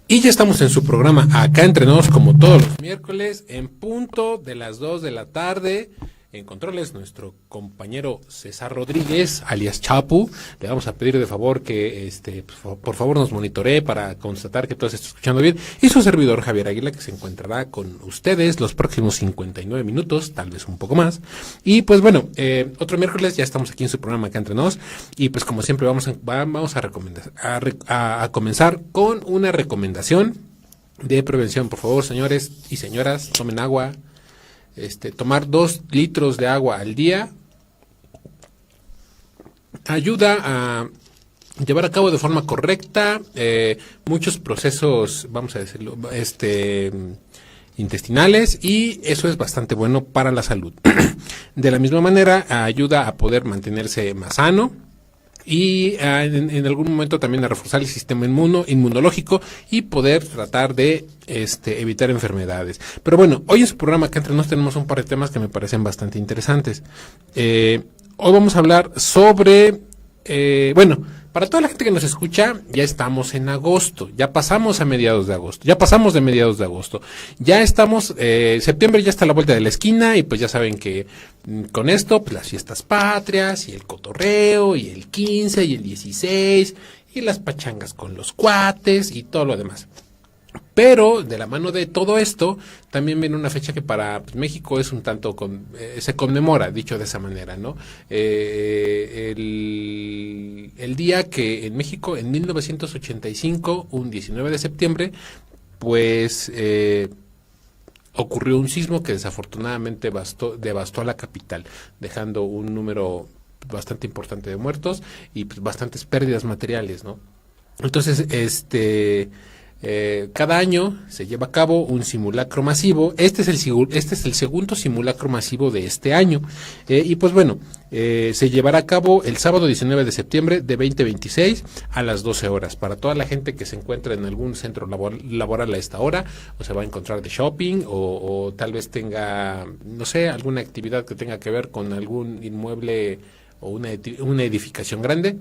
Y ya estamos en su programa Acá Entre Nos, como todos los miércoles, en punto de las 2 de la tarde. En controles, nuestro compañero César Rodríguez, alias Chapu. Le vamos a pedir de favor que por favor nos monitoree para constatar que todo se está escuchando bien. Y su servidor Javier Águila, que se encontrará con ustedes los próximos 59 minutos, tal vez un poco más. Y pues bueno, otro miércoles ya estamos aquí en su programa Acá Entre Nos. Y pues como siempre vamos a comenzar con una recomendación de prevención. Por favor, señores y señoras, tomen agua. Tomar 2 litros de agua al día ayuda a llevar a cabo de forma correcta muchos procesos, vamos a decirlo, intestinales, y eso es bastante bueno para la salud. De la misma manera, ayuda a poder mantenerse más sano y en algún momento también a reforzar el sistema inmunológico y poder tratar de evitar enfermedades. Pero bueno, hoy en su programa Acá Entre Nos tenemos un par de temas que me parecen bastante interesantes. Hoy vamos a hablar sobre, para toda la gente que nos escucha, ya estamos en agosto, ya pasamos de mediados de agosto, ya estamos, septiembre ya está a la vuelta de la esquina, y pues ya saben que con esto, pues las fiestas patrias, y el cotorreo, y el 15, y el 16, y las pachangas con los cuates, y todo lo demás. Pero de la mano de todo esto, también viene una fecha que para México es un tanto, se conmemora, dicho de esa manera, ¿no? El día que en México, en 1985, un 19 de septiembre, pues ocurrió un sismo que desafortunadamente devastó a la capital, dejando un número bastante importante de muertos y pues bastantes pérdidas materiales, ¿no? Entonces, cada año se lleva a cabo un simulacro masivo. Este es el segundo simulacro masivo de este año. Y pues bueno, se llevará a cabo el sábado 19 de septiembre de 2026 a las 12 horas. Para toda la gente que se encuentra en algún centro laboral a esta hora, o se va a encontrar de shopping, o tal vez tenga, no sé, alguna actividad que tenga que ver con algún inmueble o una edificación grande.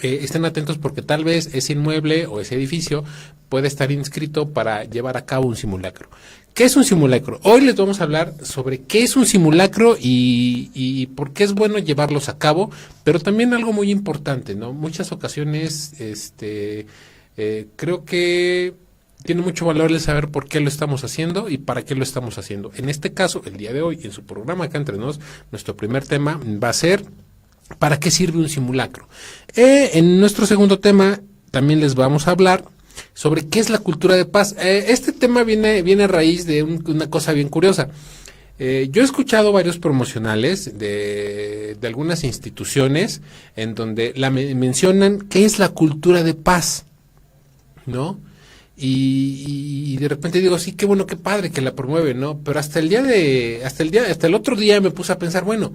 Estén atentos porque tal vez ese inmueble o ese edificio puede estar inscrito para llevar a cabo un simulacro. ¿Qué es un simulacro? Hoy les vamos a hablar sobre qué es un simulacro y por qué es bueno llevarlos a cabo, pero también algo muy importante, ¿no? Muchas ocasiones, creo que tiene mucho valor el saber por qué lo estamos haciendo y para qué lo estamos haciendo. En este caso, el día de hoy, en su programa Acá Entre Nos, nuestro primer tema va a ser ¿para qué sirve un simulacro? En nuestro segundo tema también les vamos a hablar sobre qué es la cultura de paz. Este tema viene a raíz de una cosa bien curiosa. Yo he escuchado varios promocionales de algunas instituciones en donde mencionan qué es la cultura de paz, ¿no? Y de repente digo, sí, qué bueno, qué padre que la promueven, ¿no? Pero hasta el otro día me puse a pensar, bueno,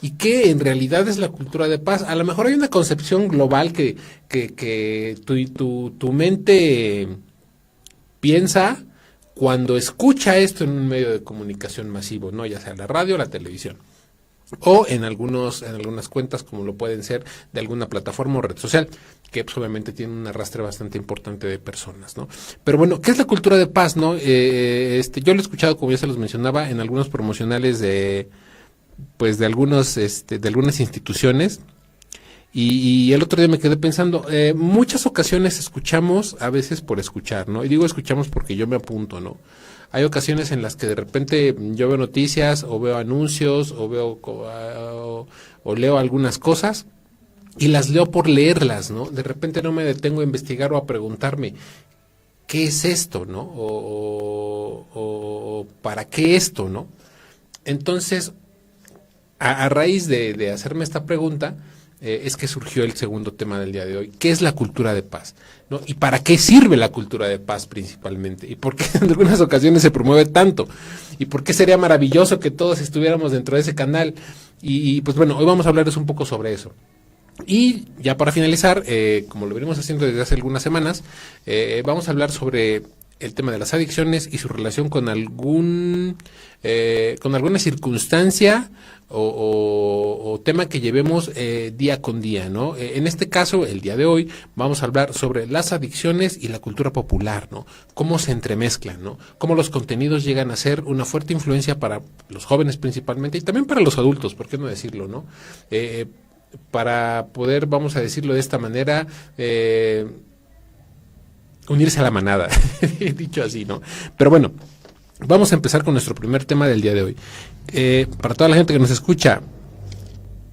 ¿y qué en realidad es la cultura de paz? A lo mejor hay una concepción global que tu mente piensa cuando escucha esto en un medio de comunicación masivo, ¿no? Ya sea la radio o la televisión, o en algunas cuentas como lo pueden ser de alguna plataforma o red social, que pues, obviamente tiene un arrastre bastante importante de personas, ¿no? Pero bueno, ¿qué es la cultura de paz, no? Yo lo he escuchado, como ya se los mencionaba, en algunos promocionales de algunas instituciones, y el otro día me quedé pensando, muchas ocasiones escuchamos a veces por escuchar, ¿no? Y digo escuchamos porque yo me apunto, ¿no? Hay ocasiones en las que de repente yo veo noticias o veo anuncios o veo o leo algunas cosas y las leo por leerlas, ¿no? De repente no me detengo a investigar o a preguntarme ¿qué es esto, no? O ¿para qué esto, no? Entonces, a raíz de hacerme esta pregunta, es que surgió el segundo tema del día de hoy. ¿Qué es la cultura de paz? ¿No? ¿Y para qué sirve la cultura de paz principalmente? ¿Y por qué en algunas ocasiones se promueve tanto? ¿Y por qué sería maravilloso que todos estuviéramos dentro de ese canal? Y pues bueno, hoy vamos a hablarles un poco sobre eso. Y ya para finalizar, como lo venimos haciendo desde hace algunas semanas, vamos a hablar sobre el tema de las adicciones y su relación con con alguna circunstancia o tema que llevemos día con día, ¿no? En este caso, el día de hoy, vamos a hablar sobre las adicciones y la cultura popular, ¿no? Cómo se entremezclan, ¿no? Cómo los contenidos llegan a ser una fuerte influencia para los jóvenes principalmente y también para los adultos, ¿por qué no decirlo, no? Para poder, vamos a decirlo de esta manera, unirse a la manada, dicho así, ¿no? Pero bueno, vamos a empezar con nuestro primer tema del día de hoy. Para toda la gente que nos escucha,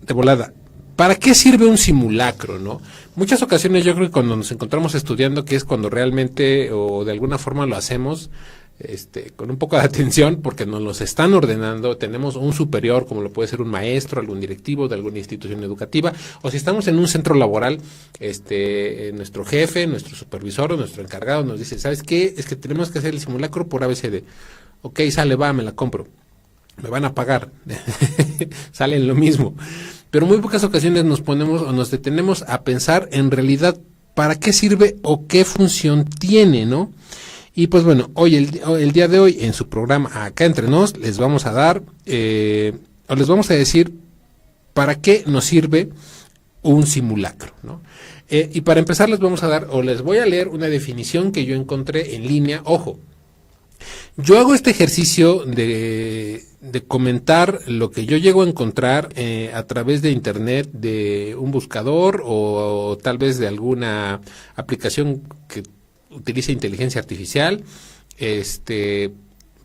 de volada, ¿para qué sirve un simulacro, no? Muchas ocasiones yo creo que cuando nos encontramos estudiando, que es cuando realmente o de alguna forma lo hacemos, con un poco de atención, porque nos los están ordenando, tenemos un superior, como lo puede ser un maestro, algún directivo de alguna institución educativa, o si estamos en un centro laboral, nuestro jefe, nuestro supervisor o nuestro encargado nos dice, ¿sabes qué? Es que tenemos que hacer el simulacro por ABCD. Ok, sale, va, me la compro. Me van a pagar. Sale en lo mismo. Pero muy pocas ocasiones nos ponemos o nos detenemos a pensar en realidad para qué sirve o qué función tiene, ¿no? Y pues bueno, hoy el día de hoy en su programa Acá Entre Nos les vamos a dar o les vamos a decir para qué nos sirve un simulacro, ¿no? Y para empezar les vamos a dar o les voy a leer una definición que yo encontré en línea. Ojo, yo hago este ejercicio de comentar lo que yo llego a encontrar a través de internet, de un buscador o tal vez de alguna aplicación que utiliza inteligencia artificial,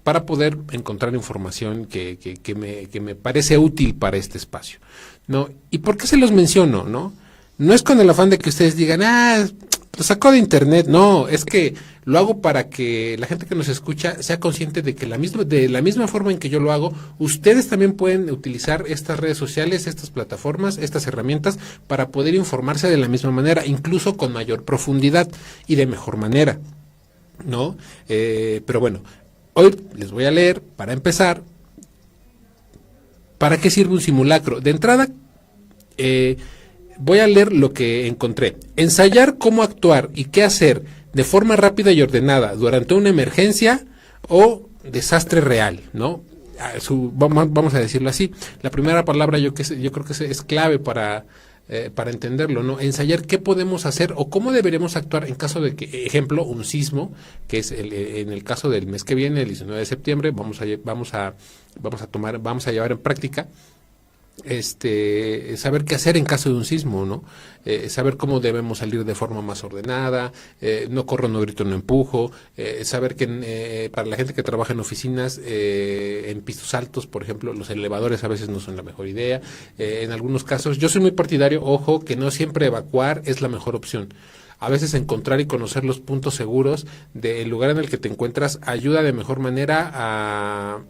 para poder encontrar información que me parece útil para este espacio, ¿no? ¿Y por qué se los menciono, no? No es con el afán de que ustedes digan, lo sacó de internet, no, es que lo hago para que la gente que nos escucha sea consciente de que de la misma forma en que yo lo hago, ustedes también pueden utilizar estas redes sociales, estas plataformas, estas herramientas para poder informarse de la misma manera, incluso con mayor profundidad y de mejor manera, ¿no? Pero bueno, hoy les voy a leer, para empezar, ¿para qué sirve un simulacro? De entrada, voy a leer lo que encontré. Ensayar cómo actuar y qué hacer de forma rápida y ordenada durante una emergencia o desastre real, ¿no? Vamos a decirlo así. La primera palabra yo creo que es clave para entenderlo, ¿no? Ensayar qué podemos hacer o cómo deberemos actuar en caso de que, ejemplo, un sismo, que es en el caso del mes que viene, el 19 de septiembre, vamos a llevar en práctica saber qué hacer en caso de un sismo, ¿no? Saber cómo debemos salir de forma más ordenada, no corro, no grito, no empujo, saber que para la gente que trabaja en oficinas, en pisos altos, por ejemplo, los elevadores a veces no son la mejor idea. En algunos casos, yo soy muy partidario, ojo, que no siempre evacuar es la mejor opción. A veces encontrar y conocer los puntos seguros del lugar en el que te encuentras ayuda de mejor manera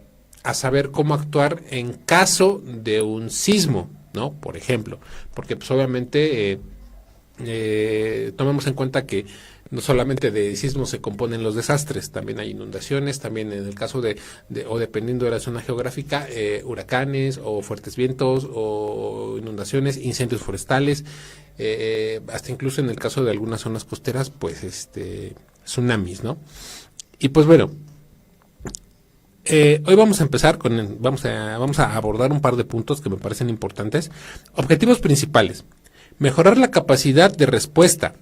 a saber cómo actuar en caso de un sismo, ¿no? Por ejemplo, porque pues obviamente tomemos en cuenta que no solamente de sismos se componen los desastres, también hay inundaciones, también en el caso o dependiendo de la zona geográfica, huracanes o fuertes vientos o inundaciones, incendios forestales, hasta incluso en el caso de algunas zonas costeras, pues tsunamis, ¿no? Y pues bueno, hoy vamos a empezar vamos a abordar un par de puntos que me parecen importantes. Objetivos principales: mejorar la capacidad de respuesta.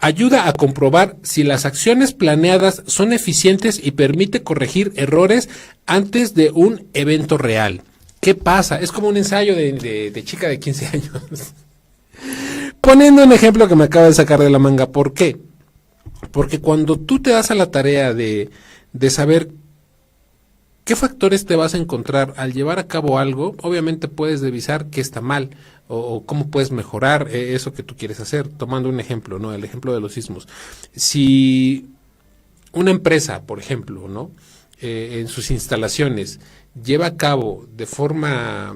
Ayuda a comprobar si las acciones planeadas son eficientes y permite corregir errores antes de un evento real. ¿Qué pasa? Es como un ensayo de chica de 15 años. Poniendo un ejemplo que me acaba de sacar de la manga. ¿Por qué? Porque cuando tú te das a la tarea de saber ¿qué factores te vas a encontrar al llevar a cabo algo? Obviamente puedes revisar qué está mal o cómo puedes mejorar eso que tú quieres hacer. Tomando un ejemplo, ¿no? El ejemplo de los sismos. Si una empresa, por ejemplo, ¿no? En sus instalaciones lleva a cabo de forma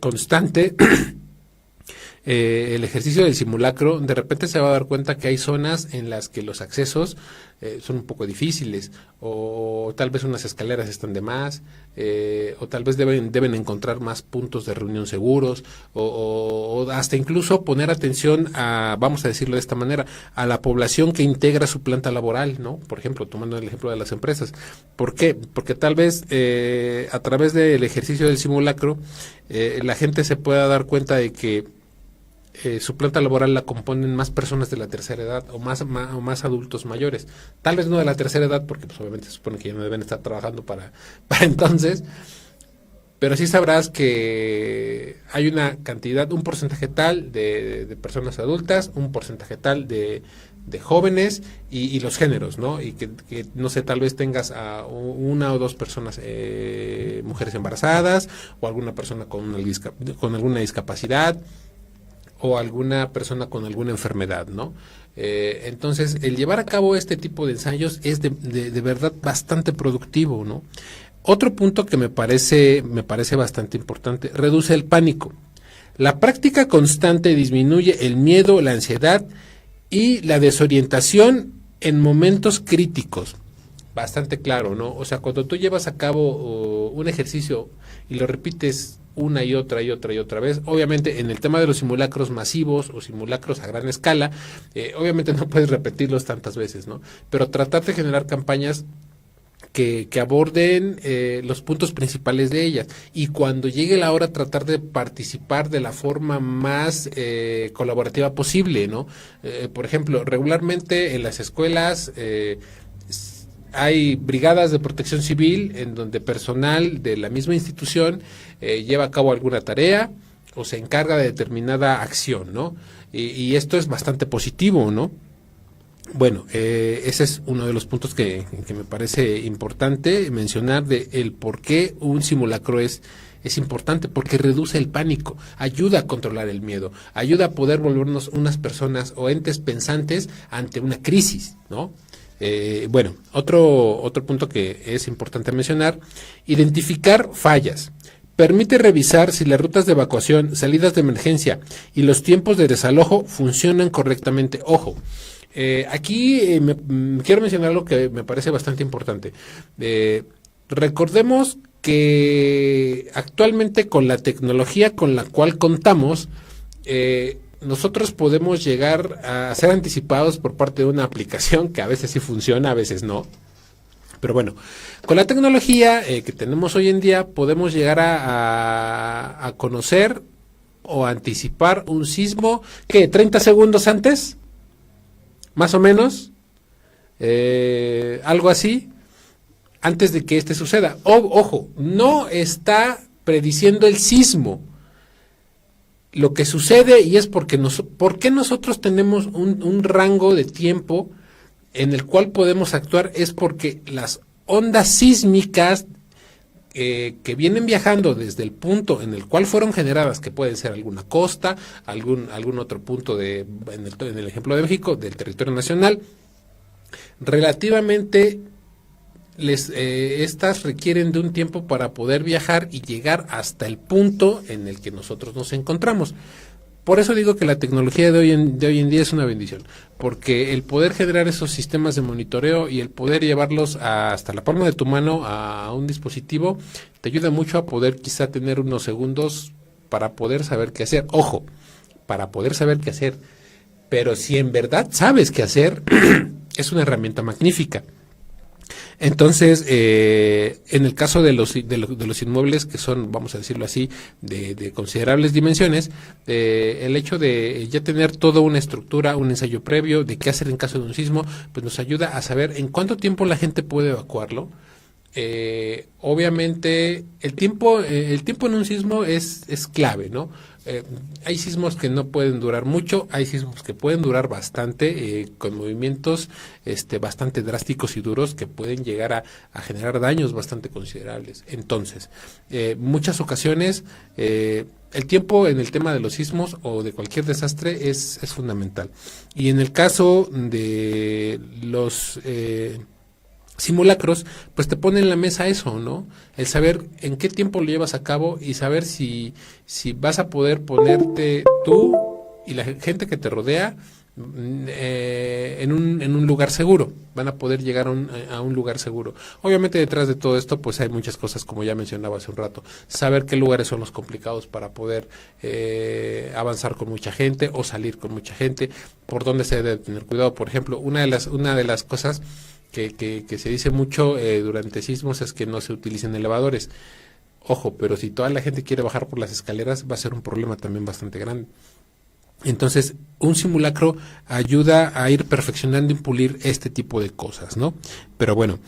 constante el ejercicio del simulacro, de repente se va a dar cuenta que hay zonas en las que los accesos son un poco difíciles, o tal vez unas escaleras están de más, o tal vez deben encontrar más puntos de reunión seguros, o hasta incluso poner atención a, vamos a decirlo de esta manera, a la población que integra su planta laboral, ¿no? Por ejemplo, tomando el ejemplo de las empresas. ¿Por qué? Porque tal vez a través del ejercicio del simulacro la gente se pueda dar cuenta de que su planta laboral la componen más personas de la tercera edad o más adultos mayores. Tal vez no de la tercera edad, porque pues obviamente se supone que ya no deben estar trabajando para entonces, pero sí sabrás que hay una cantidad, un porcentaje tal de personas adultas, un porcentaje tal de jóvenes y los géneros, ¿no? Y que no sé, tal vez tengas a una o dos personas, mujeres embarazadas, o alguna persona con alguna discapacidad, o alguna persona con alguna enfermedad, ¿no? Entonces, el llevar a cabo este tipo de ensayos es de verdad bastante productivo, ¿no? Otro punto que me parece bastante importante, reduce el pánico. La práctica constante disminuye el miedo, la ansiedad y la desorientación en momentos críticos. Bastante claro, ¿no? O sea, cuando tú llevas a cabo un ejercicio y lo repites una y otra vez, obviamente en el tema de los simulacros masivos o simulacros a gran escala, obviamente no puedes repetirlos tantas veces, ¿no? Pero tratar de generar campañas que aborden los puntos principales de ellas, y cuando llegue la hora tratar de participar de la forma más colaborativa posible, ¿no? Por ejemplo, regularmente en las escuelas hay brigadas de protección civil en donde personal de la misma institución lleva a cabo alguna tarea o se encarga de determinada acción, ¿no? Y esto es bastante positivo, ¿no? Bueno, ese es uno de los puntos que me parece importante mencionar, de el por qué un simulacro es importante, porque reduce el pánico, ayuda a controlar el miedo, ayuda a poder volvernos unas personas o entes pensantes ante una crisis, ¿no? Bueno, otro punto que es importante mencionar, identificar fallas. Permite revisar si las rutas de evacuación, salidas de emergencia y los tiempos de desalojo funcionan correctamente. Ojo, aquí quiero mencionar algo que me parece bastante importante. Recordemos que actualmente, con la tecnología con la cual contamos, nosotros podemos llegar a ser anticipados por parte de una aplicación que a veces sí funciona, a veces no. Pero bueno, con la tecnología que tenemos hoy en día, podemos llegar a conocer o anticipar un sismo, ¿qué? ¿30 segundos antes? Más o menos, algo así, antes de que este suceda. Ojo, no está prediciendo el sismo. Lo que sucede, y es porque nosotros tenemos un rango de tiempo en el cual podemos actuar, es porque las ondas sísmicas que vienen viajando desde el punto en el cual fueron generadas, que pueden ser alguna costa, algún otro punto en el ejemplo de México, del territorio nacional, relativamente estas requieren de un tiempo para poder viajar y llegar hasta el punto en el que nosotros nos encontramos. Por eso digo que la tecnología de hoy en día es una bendición, porque el poder generar esos sistemas de monitoreo y el poder llevarlos hasta la palma de tu mano a un dispositivo te ayuda mucho a poder quizá tener unos segundos para poder saber qué hacer. Ojo, para poder saber qué hacer, pero si en verdad sabes qué hacer, es una herramienta magnífica. Entonces, en el caso de los inmuebles que son, vamos a decirlo así, de considerables dimensiones, el hecho de ya tener toda una estructura, un ensayo previo de qué hacer en caso de un sismo, pues nos ayuda a saber en cuánto tiempo la gente puede evacuarlo. Obviamente el tiempo en un sismo es clave, ¿no? Hay sismos que no pueden durar mucho, hay sismos que pueden durar bastante, con movimientos bastante drásticos y duros que pueden llegar a generar daños bastante considerables. Entonces, muchas ocasiones el tiempo en el tema de los sismos o de cualquier desastre es fundamental. Y en el caso de los simulacros, pues te pone en la mesa eso, ¿no? El saber en qué tiempo lo llevas a cabo y saber si vas a poder ponerte tú y la gente que te rodea en un lugar seguro, van a poder llegar a un lugar seguro. Obviamente detrás de todo esto pues hay muchas cosas, como ya mencionaba hace un rato, saber qué lugares son los complicados para poder avanzar con mucha gente o salir con mucha gente, por dónde se debe tener cuidado. Por ejemplo, una de las cosas que se dice mucho durante sismos es que no se utilicen elevadores. Ojo, pero si toda la gente quiere bajar por las escaleras va a ser un problema también bastante grande. Entonces, un simulacro ayuda a ir perfeccionando y pulir este tipo de cosas, ¿no? Pero bueno,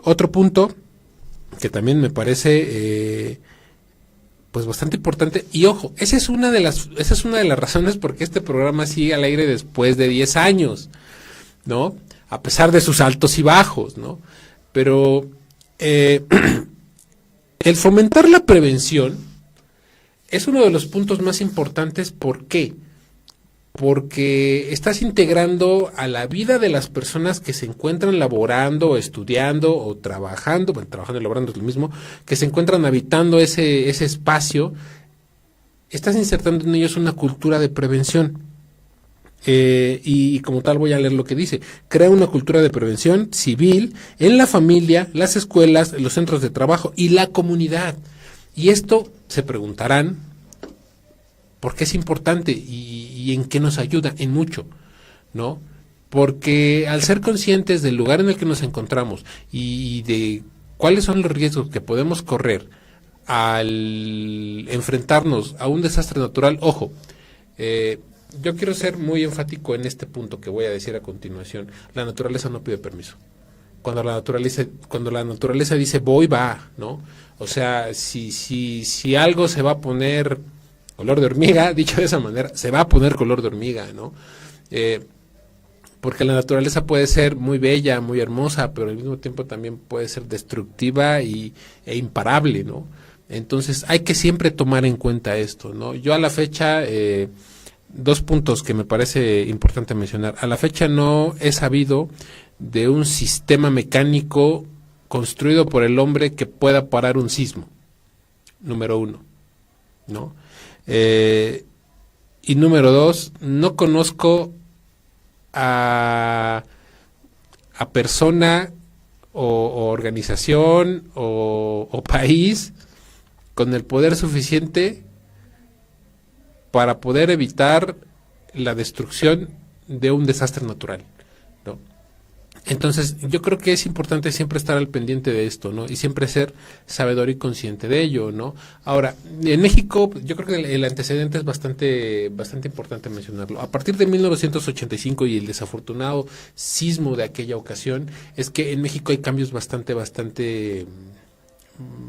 otro punto que también me parece pues bastante importante, y ojo, esa es una de las razones por qué este programa sigue al aire después de 10 años, ¿no? A pesar de sus altos y bajos, ¿no? Pero el fomentar la prevención es uno de los puntos más importantes. ¿Por qué? Porque estás integrando a la vida de las personas que se encuentran laborando, o estudiando o trabajando, bueno, trabajando y laborando es lo mismo, que se encuentran habitando ese espacio, estás insertando en ellos una cultura de prevención. Y como tal voy a leer lo que dice: crea una cultura de prevención civil en la familia, las escuelas, los centros de trabajo y la comunidad. Y esto se preguntarán, ¿por qué es importante y en qué nos ayuda? En mucho, ¿no? Porque al ser conscientes del lugar en el que nos encontramos y de cuáles son los riesgos que podemos correr al enfrentarnos a un desastre natural, ojo, yo quiero ser muy enfático en este punto que voy a decir a continuación. La naturaleza no pide permiso. Cuando la naturaleza dice voy, va, ¿no? O sea, si algo se va a poner color de hormiga, dicho de esa manera, se va a poner color de hormiga, ¿no? Porque la naturaleza puede ser muy bella, muy hermosa, pero al mismo tiempo también puede ser destructiva e imparable, ¿no? Entonces hay que siempre tomar en cuenta esto, ¿no? Yo a la fecha, dos puntos que me parece importante mencionar. A la fecha no he sabido de un sistema mecánico construido por el hombre que pueda parar un sismo, número uno, ¿no? Y número dos, no conozco a persona o organización o país con el poder suficiente para poder evitar la destrucción de un desastre natural, ¿no? Entonces, yo creo que es importante siempre estar al pendiente de esto, ¿no? Y siempre ser sabedor y consciente de ello, ¿no? Ahora, en México, yo creo que el antecedente es bastante importante mencionarlo. A partir de 1985 y el desafortunado sismo de aquella ocasión, es que en México hay cambios bastante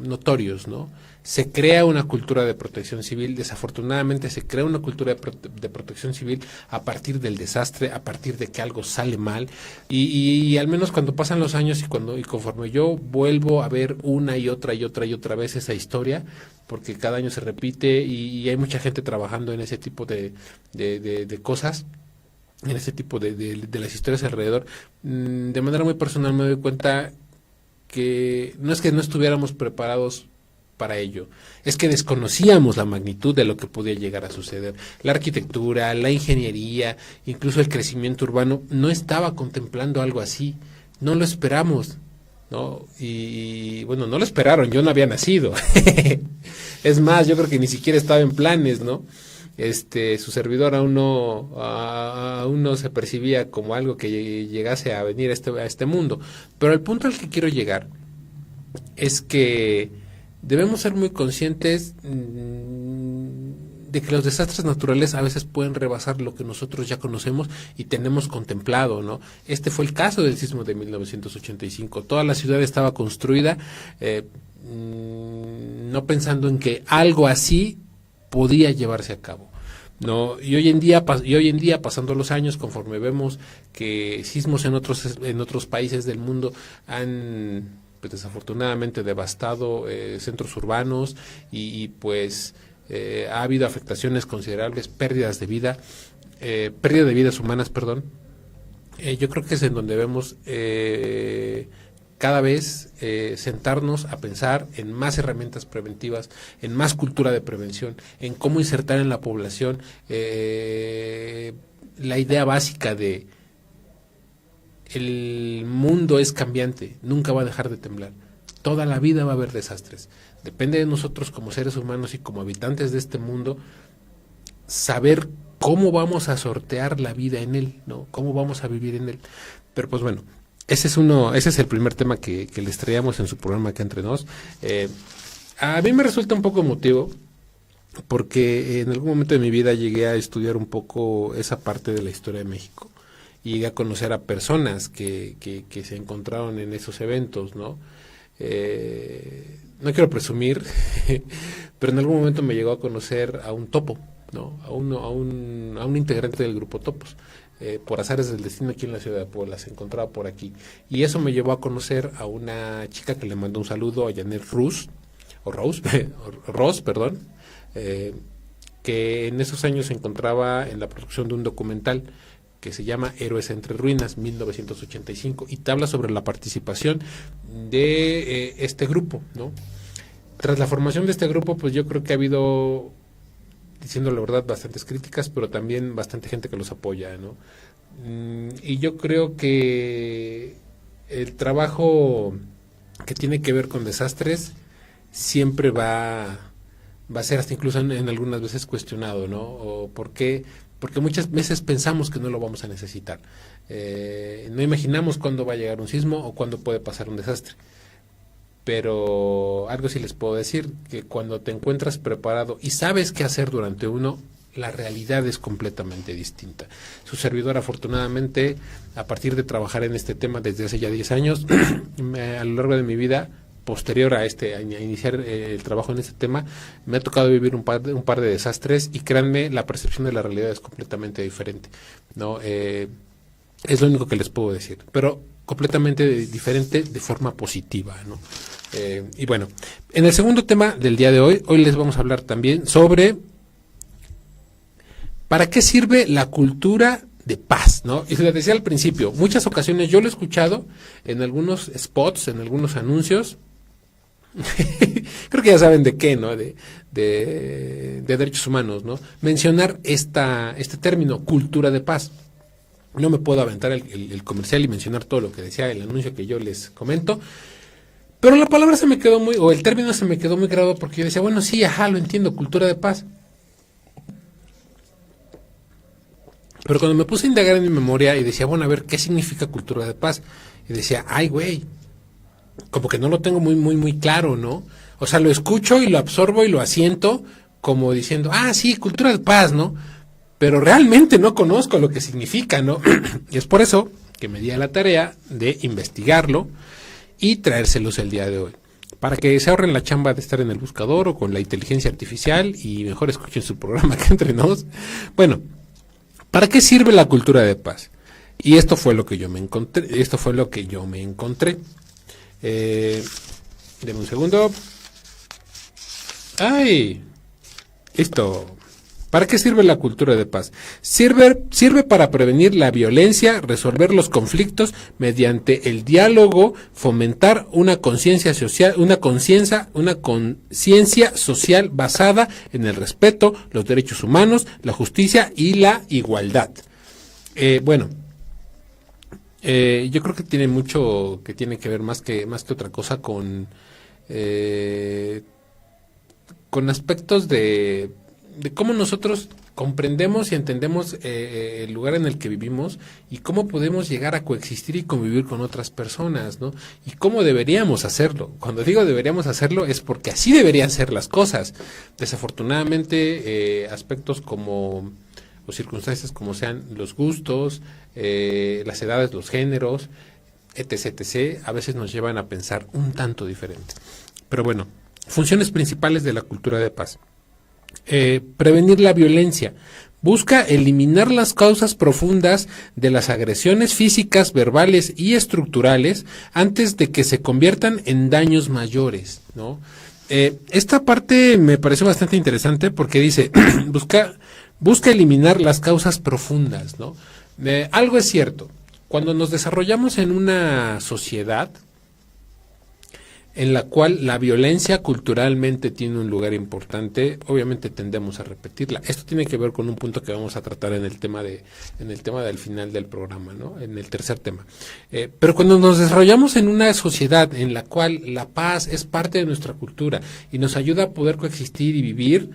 notorios, ¿no? Se crea una cultura de protección civil, desafortunadamente se crea una cultura de protección civil a partir del desastre, a partir de que algo sale mal, y al menos cuando pasan los años y conforme yo vuelvo a ver una y otra vez esa historia, porque cada año se repite y hay mucha gente trabajando en ese tipo de cosas, en ese tipo de las historias alrededor, de manera muy personal me doy cuenta que no es que no estuviéramos preparados para ello, es que desconocíamos la magnitud de lo que podía llegar a suceder. La arquitectura, la ingeniería, incluso el crecimiento urbano no estaba contemplando algo así, no lo esperamos, ¿no? Y bueno, no lo esperaron, yo no había nacido. Es más, yo creo que ni siquiera estaba en planes, ¿no? Su servidor aún no se percibía como algo que llegase a venir a este mundo. Pero el punto al que quiero llegar es que debemos ser muy conscientes de que los desastres naturales a veces pueden rebasar lo que nosotros ya conocemos y tenemos contemplado, ¿no? Este fue el caso del sismo de 1985. Toda la ciudad estaba construida no pensando en que algo así podía llevarse a cabo, ¿no? Y hoy en día pasando los años, conforme vemos que sismos en otros países del mundo han pues desafortunadamente devastado centros urbanos y pues ha habido afectaciones considerables, pérdida de vidas humanas, perdón. Yo creo que es en donde vemos cada vez sentarnos a pensar en más herramientas preventivas, en más cultura de prevención, en cómo insertar en la población la idea básica de el mundo es cambiante, nunca va a dejar de temblar, toda la vida va a haber desastres. Depende de nosotros como seres humanos y como habitantes de este mundo saber cómo vamos a sortear la vida en él, ¿no? Cómo vamos a vivir en él. Pero pues bueno, ese es el primer tema que les traíamos en su programa Acá Entre Nos. A mí me resulta un poco emotivo porque en algún momento de mi vida llegué a estudiar un poco esa parte de la historia de México y llegué a conocer a personas que se encontraron en esos eventos, ¿no? No quiero presumir, pero en algún momento me llegó a conocer a un topo, ¿no? A un integrante del grupo Topos. Por azares del destino aquí en la ciudad de Puebla, se encontraba por aquí. Y eso me llevó a conocer a una chica que le mandó un saludo, a Janet Ross, perdón, que en esos años se encontraba en la producción de un documental que se llama Héroes entre Ruinas, 1985, y te habla sobre la participación de este grupo, ¿no? Tras la formación de este grupo, pues yo creo que ha habido, diciendo la verdad, bastantes críticas, pero también bastante gente que los apoya, ¿no? Y yo creo que el trabajo que tiene que ver con desastres siempre va a ser hasta incluso en algunas veces cuestionado, ¿no? O ¿por qué? Porque muchas veces pensamos que no lo vamos a necesitar. No imaginamos cuándo va a llegar un sismo o cuándo puede pasar un desastre. Pero algo sí les puedo decir, que cuando te encuentras preparado y sabes qué hacer durante uno, la realidad es completamente distinta. Su servidor, afortunadamente, a partir de trabajar en este tema desde hace ya 10 años, a lo largo de mi vida, posterior a iniciar el trabajo en este tema, me ha tocado vivir un par de desastres y créanme, la percepción de la realidad es completamente diferente, ¿no? Es lo único que les puedo decir, pero completamente diferente de forma positiva, ¿no? Y bueno, en el segundo tema del día de hoy les vamos a hablar también sobre ¿para qué sirve la cultura de paz, ¿no? Y les decía al principio, muchas ocasiones yo lo he escuchado en algunos spots, en algunos anuncios, creo que ya saben de qué, ¿no? De derechos humanos, ¿no? Mencionar este término, cultura de paz. No me puedo aventar el comercial y mencionar todo lo que decía el anuncio que yo les comento, pero la palabra se me quedó o el término se me quedó muy grabado porque yo decía, bueno, sí, ajá, lo entiendo, cultura de paz. Pero cuando me puse a indagar en mi memoria y decía, bueno, a ver, ¿qué significa cultura de paz? Y decía, ay, güey, como que no lo tengo muy claro, ¿no? O sea, lo escucho y lo absorbo y lo asiento como diciendo, sí, cultura de paz, ¿no? Pero realmente no conozco lo que significa, ¿no? Y es por eso que me di a la tarea de investigarlo y traérselos el día de hoy, para que se ahorren la chamba de estar en el buscador o con la inteligencia artificial y mejor escuchen su programa Acá Entre Nos. Bueno, ¿para qué sirve la cultura de paz? Y esto fue lo que yo me encontré. Deme un segundo. ¡Ay! Listo. ¿Para qué sirve la cultura de paz? Sirve para prevenir la violencia, resolver los conflictos mediante el diálogo, fomentar una conciencia social, una conciencia social basada en el respeto, los derechos humanos, la justicia y la igualdad. Yo creo que tiene mucho que tiene que ver más que otra cosa con aspectos de cómo nosotros comprendemos y entendemos el lugar en el que vivimos y cómo podemos llegar a coexistir y convivir con otras personas, ¿no? Y cómo deberíamos hacerlo. Cuando digo deberíamos hacerlo es porque así deberían ser las cosas. Desafortunadamente, aspectos como o circunstancias como sean los gustos, las edades, los géneros, etc., a veces nos llevan a pensar un tanto diferente. Pero bueno, funciones principales de la cultura de paz. Prevenir la violencia. Busca eliminar las causas profundas de las agresiones físicas, verbales y estructurales antes de que se conviertan en daños mayores, ¿no? Esta parte me pareció bastante interesante porque dice, busca eliminar las causas profundas, ¿no? Algo es cierto, cuando nos desarrollamos en una sociedad, en la cual la violencia culturalmente tiene un lugar importante, obviamente tendemos a repetirla. Esto tiene que ver con un punto que vamos a tratar en el tema del final del programa, ¿no? En el tercer tema. Pero cuando nos desarrollamos en una sociedad en la cual la paz es parte de nuestra cultura y nos ayuda a poder coexistir y vivir,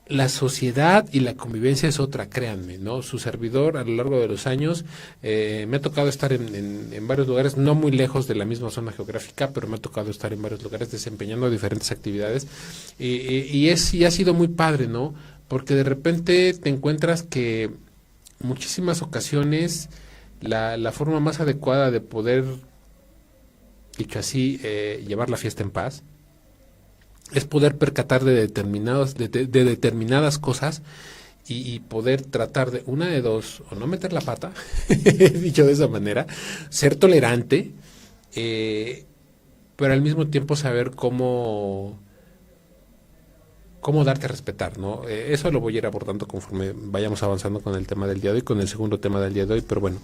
la sociedad y la convivencia es otra, créanme, ¿no? Su servidor a lo largo de los años me ha tocado estar en varios lugares, no muy lejos de la misma zona geográfica, pero me ha tocado estar en varios lugares desempeñando diferentes actividades y ha sido muy padre, ¿no? Porque de repente te encuentras que muchísimas ocasiones la forma más adecuada de poder, dicho así, llevar la fiesta en paz es poder percatar de determinadas cosas y poder tratar de una de dos, o no meter la pata, dicho de esa manera, ser tolerante, pero al mismo tiempo saber cómo darte a respetar, ¿no? Eso lo voy a ir abordando conforme vayamos avanzando con el tema del día de hoy, con el segundo tema del día de hoy, pero bueno.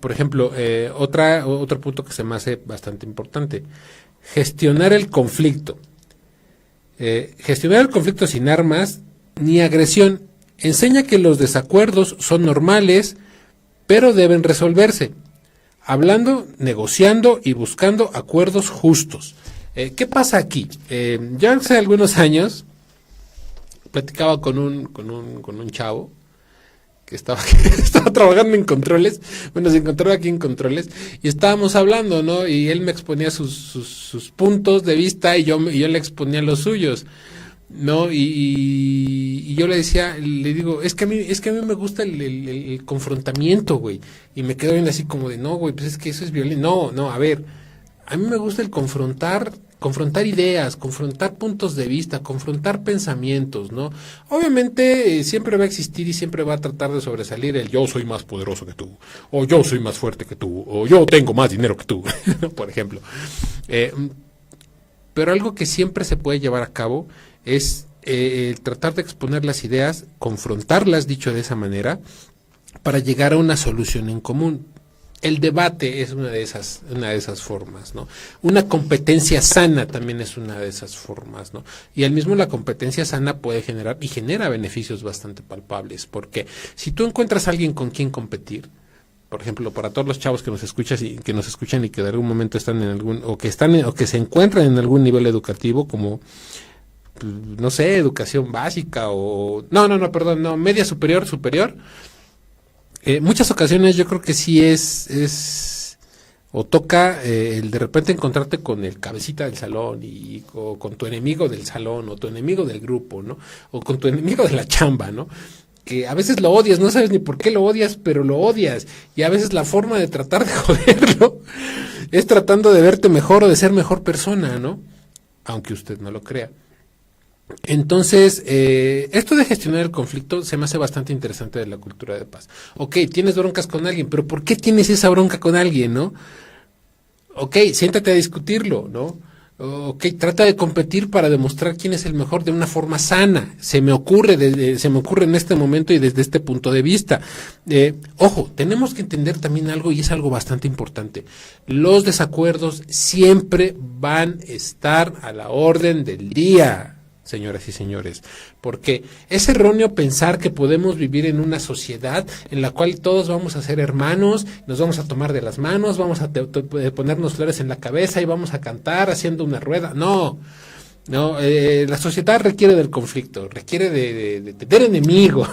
Por ejemplo, otro punto que se me hace bastante importante, gestionar el conflicto. Gestionar el conflicto sin armas ni agresión. Enseña que los desacuerdos son normales, pero deben resolverse. Hablando, negociando y buscando acuerdos justos. ¿Qué pasa aquí? Yo hace algunos años platicaba con un chavo que estaba trabajando en controles, bueno, se encontraba aquí en controles, y estábamos hablando, ¿no? Y él me exponía sus puntos de vista y yo le exponía los suyos, ¿no? Y yo le decía, le digo, es que a mí me gusta el confrontamiento, güey. Y me quedo bien así como de, no, güey, pues es que eso es violencia. No, a ver, a mí me gusta el confrontar ideas, confrontar puntos de vista, confrontar pensamientos, ¿no? Obviamente siempre va a existir y siempre va a tratar de sobresalir el yo soy más poderoso que tú, o yo soy más fuerte que tú, o yo tengo más dinero que tú, por ejemplo. Pero algo que siempre se puede llevar a cabo es tratar de exponer las ideas, confrontarlas, dicho de esa manera, para llegar a una solución en común. El debate es una de esas formas, ¿no? Una competencia sana también es una de esas formas, ¿no? Y al mismo la competencia sana puede generar y genera beneficios bastante palpables, porque si tú encuentras a alguien con quien competir, por ejemplo, para todos los chavos que nos escuchan y que de algún momento están en algún o que se encuentran en algún nivel educativo como no sé, educación básica o media superior. Muchas ocasiones yo creo que sí es o toca el de repente encontrarte con el cabecita del salón o con tu enemigo del salón o tu enemigo del grupo, ¿no? O con tu enemigo de la chamba, ¿no? Que a veces lo odias, no sabes ni por qué lo odias, pero lo odias. Y a veces la forma de tratar de joderlo es tratando de verte mejor o de ser mejor persona, ¿no? Aunque usted no lo crea. Entonces, esto de gestionar el conflicto se me hace bastante interesante de la cultura de paz. Ok, tienes broncas con alguien, pero ¿por qué tienes esa bronca con alguien, no? Ok, siéntate a discutirlo, ¿no? Ok, trata de competir para demostrar quién es el mejor de una forma sana. Se me ocurre en este momento y desde este punto de vista. Ojo, tenemos que entender también algo y es algo bastante importante. Los desacuerdos siempre van a estar a la orden del día, señoras y señores, porque es erróneo pensar que podemos vivir en una sociedad en la cual todos vamos a ser hermanos, nos vamos a tomar de las manos, vamos a ponernos flores en la cabeza y vamos a cantar haciendo una rueda. No, la sociedad requiere del conflicto, requiere de tener enemigos,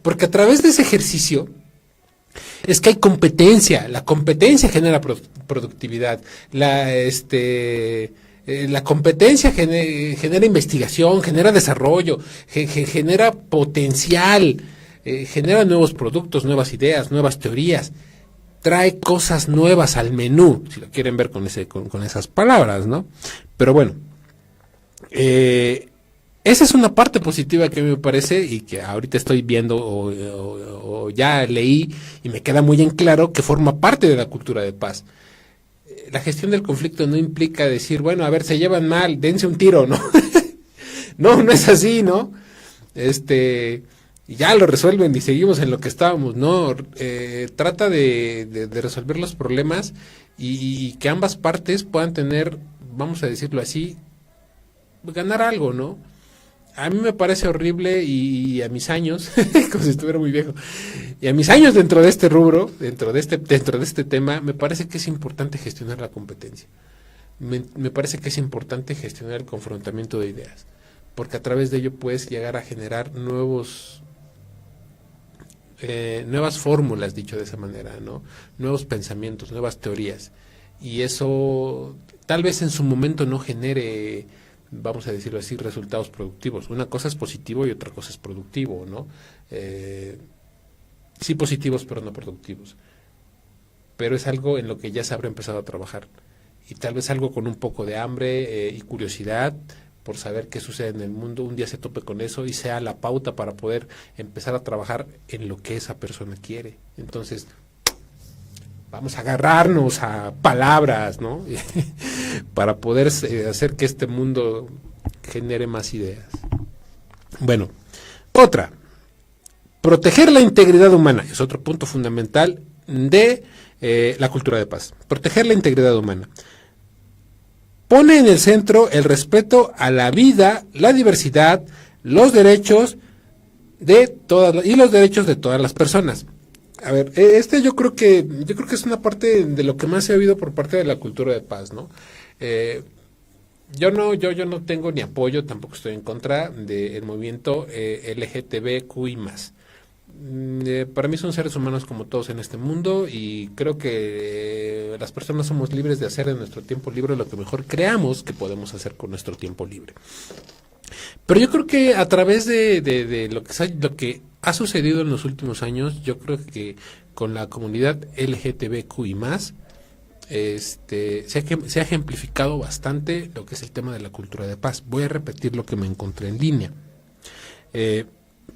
porque a través de ese ejercicio es que hay competencia, la competencia genera productividad, la competencia genera investigación, genera desarrollo, genera potencial, genera nuevos productos, nuevas ideas, nuevas teorías, trae cosas nuevas al menú, si lo quieren ver con esas palabras, ¿no? Pero bueno, esa es una parte positiva que a mí me parece y que ahorita estoy viendo o ya leí y me queda muy en claro que forma parte de la cultura de paz. La gestión del conflicto no implica decir, bueno, a ver, se llevan mal, dense un tiro, ¿no? No es así, ¿no? y ya lo resuelven y seguimos en lo que estábamos. No, trata de resolver los problemas y que ambas partes puedan tener, vamos a decirlo así, ganar algo, ¿no? A mí me parece horrible y a mis años, como si estuviera muy viejo, y a mis años dentro de este rubro, dentro de este tema, me parece que es importante gestionar la competencia. Me parece que es importante gestionar el confrontamiento de ideas, porque a través de ello puedes llegar a generar nuevas fórmulas, dicho de esa manera, ¿no? Nuevos pensamientos, nuevas teorías, y eso tal vez en su momento no genere, vamos a decirlo así, resultados productivos. Una cosa es positivo y otra cosa es productivo, ¿no? Sí positivos, pero no productivos. Pero es algo en lo que ya se habrá empezado a trabajar. Y tal vez algo con un poco de hambre y curiosidad por saber qué sucede en el mundo, un día se tope con eso y sea la pauta para poder empezar a trabajar en lo que esa persona quiere. Entonces, vamos a agarrarnos a palabras, ¿no? Para poder hacer que este mundo genere más ideas. Bueno, otra, proteger la integridad humana, es otro punto fundamental de la cultura de paz. Proteger la integridad humana. Pone en el centro el respeto a la vida, la diversidad, los derechos de todas y los derechos de todas las personas. A ver, yo creo que es una parte de lo que más se ha oído por parte de la cultura de paz, ¿no? Yo no tengo ni apoyo, tampoco estoy en contra del movimiento LGTBQI+. Para mí son seres humanos como todos en este mundo y creo que las personas somos libres de hacer en nuestro tiempo libre lo que mejor creamos que podemos hacer con nuestro tiempo libre. Pero yo creo que a través de lo que ha sucedido en los últimos años, yo creo que con la comunidad LGTBQI+, se ha ejemplificado bastante lo que es el tema de la cultura de paz. Voy a repetir lo que me encontré en línea.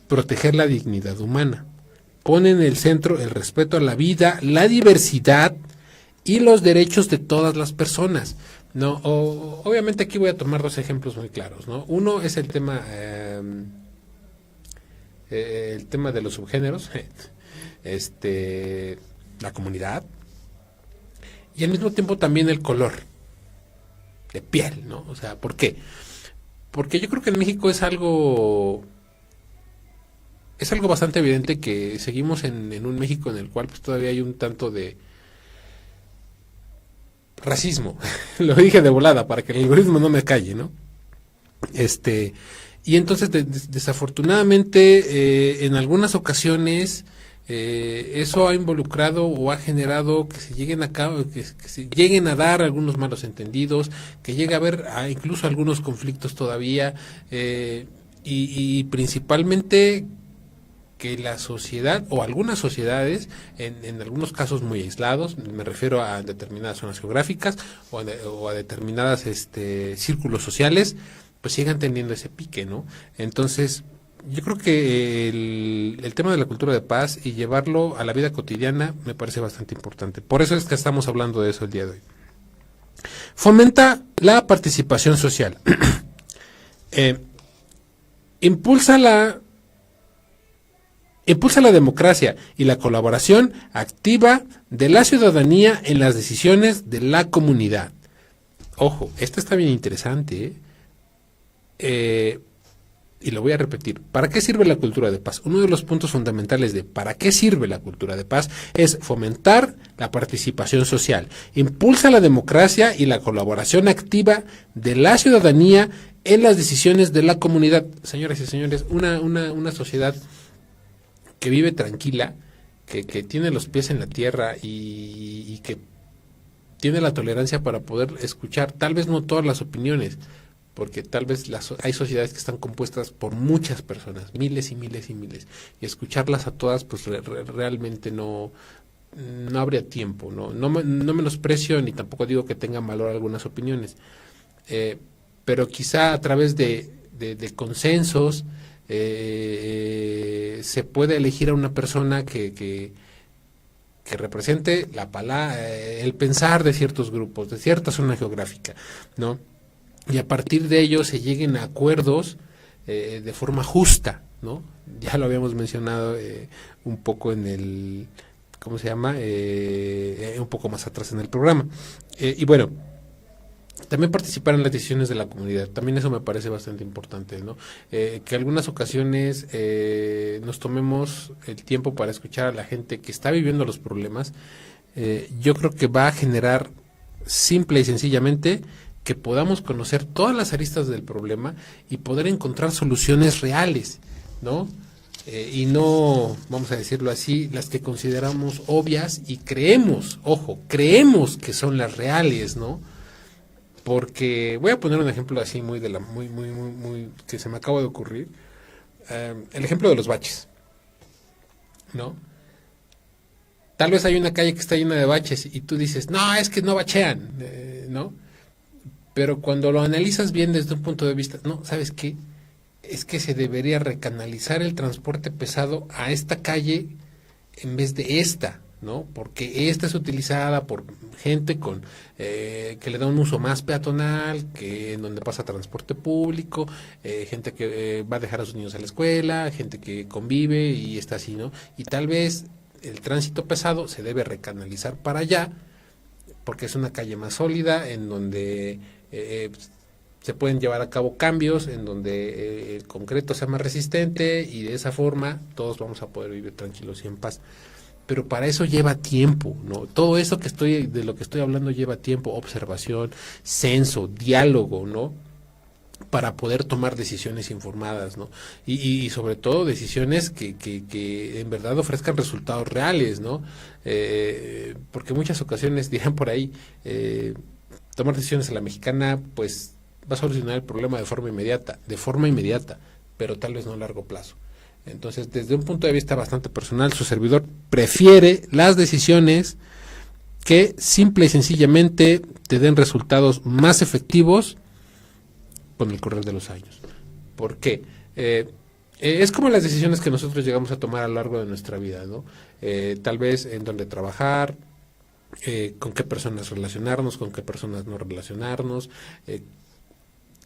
Proteger la dignidad humana. Pone en el centro el respeto a la vida, la diversidad y los derechos de todas las personas. No, obviamente aquí voy a tomar dos ejemplos muy claros, ¿no? Uno es el tema de los subgéneros, la comunidad, y al mismo tiempo también el color de piel, ¿no? O sea, ¿por qué? Porque yo creo que en México es algo bastante evidente que seguimos en un México en el cual pues todavía hay un tanto de racismo. Lo dije de volada para que el algoritmo no me calle, ¿no? Y entonces desafortunadamente en algunas ocasiones eso ha involucrado o ha generado que se lleguen que se lleguen a dar algunos malos entendidos, que llegue a haber incluso algunos conflictos todavía y principalmente que la sociedad o algunas sociedades, en algunos casos muy aislados, me refiero a determinadas zonas geográficas o a determinadas círculos sociales, pues sigan teniendo ese pique, ¿no? Entonces, yo creo que el tema de la cultura de paz y llevarlo a la vida cotidiana me parece bastante importante. Por eso es que estamos hablando de eso el día de hoy. Fomenta la participación social. Impulsa la democracia y la colaboración activa de la ciudadanía en las decisiones de la comunidad. Ojo, esto está bien interesante, y lo voy a repetir. ¿Para qué sirve la cultura de paz? Uno de los puntos fundamentales de ¿para qué sirve la cultura de paz? Es fomentar la participación social, impulsa la democracia y la colaboración activa de la ciudadanía en las decisiones de la comunidad. Señoras y señores, una sociedad que vive tranquila, que tiene los pies en la tierra y que tiene la tolerancia para poder escuchar, tal vez no todas las opiniones, porque tal vez hay sociedades que están compuestas por muchas personas, miles y miles y miles, y escucharlas a todas, pues realmente no habría tiempo, no menosprecio ni tampoco digo que tengan valor algunas opiniones, pero quizá a través de consensos se puede elegir a una persona que represente el pensar de ciertos grupos, de cierta zona geográfica, ¿no? Y a partir de ello se lleguen a acuerdos de forma justa, ¿no? Ya lo habíamos mencionado un poco en el, ¿cómo se llama? Un poco más atrás en el programa. Y bueno, también participar en las decisiones de la comunidad, también eso me parece bastante importante, ¿no? Que algunas ocasiones nos tomemos el tiempo para escuchar a la gente que está viviendo los problemas, yo creo que va a generar simple y sencillamente que podamos conocer todas las aristas del problema y poder encontrar soluciones reales, ¿no? Y no, vamos a decirlo así, las que consideramos obvias y creemos, ojo, creemos que son las reales, ¿no? Porque voy a poner un ejemplo así muy que se me acaba de ocurrir. El ejemplo de los baches, ¿no? Tal vez hay una calle que está llena de baches y tú dices, no, es que no bachean, ¿no? Pero cuando lo analizas bien desde un punto de vista, no, ¿sabes qué? Es que se debería recanalizar el transporte pesado a esta calle en vez de esta, ¿no? Porque esta es utilizada por gente con que le da un uso más peatonal, que en donde pasa transporte público, gente que va a dejar a sus niños a la escuela, gente que convive y está así, ¿no? Y tal vez el tránsito pesado se debe recanalizar para allá, porque es una calle más sólida, en donde se pueden llevar a cabo cambios, en donde el concreto sea más resistente y de esa forma todos vamos a poder vivir tranquilos y en paz. Pero para eso lleva tiempo, ¿no? Todo eso de lo que estoy hablando lleva tiempo, observación, censo, diálogo, ¿no? Para poder tomar decisiones informadas, ¿no? Y sobre todo decisiones que en verdad ofrezcan resultados reales, ¿no? Porque muchas ocasiones, dirán por ahí, tomar decisiones a la mexicana, pues va a solucionar el problema de forma inmediata, pero tal vez no a largo plazo. Entonces, desde un punto de vista bastante personal, su servidor prefiere las decisiones que simple y sencillamente te den resultados más efectivos con el correr de los años. ¿Por qué? Es como las decisiones que nosotros llegamos a tomar a lo largo de nuestra vida, ¿no? Tal vez en dónde trabajar, con qué personas relacionarnos, con qué personas no relacionarnos,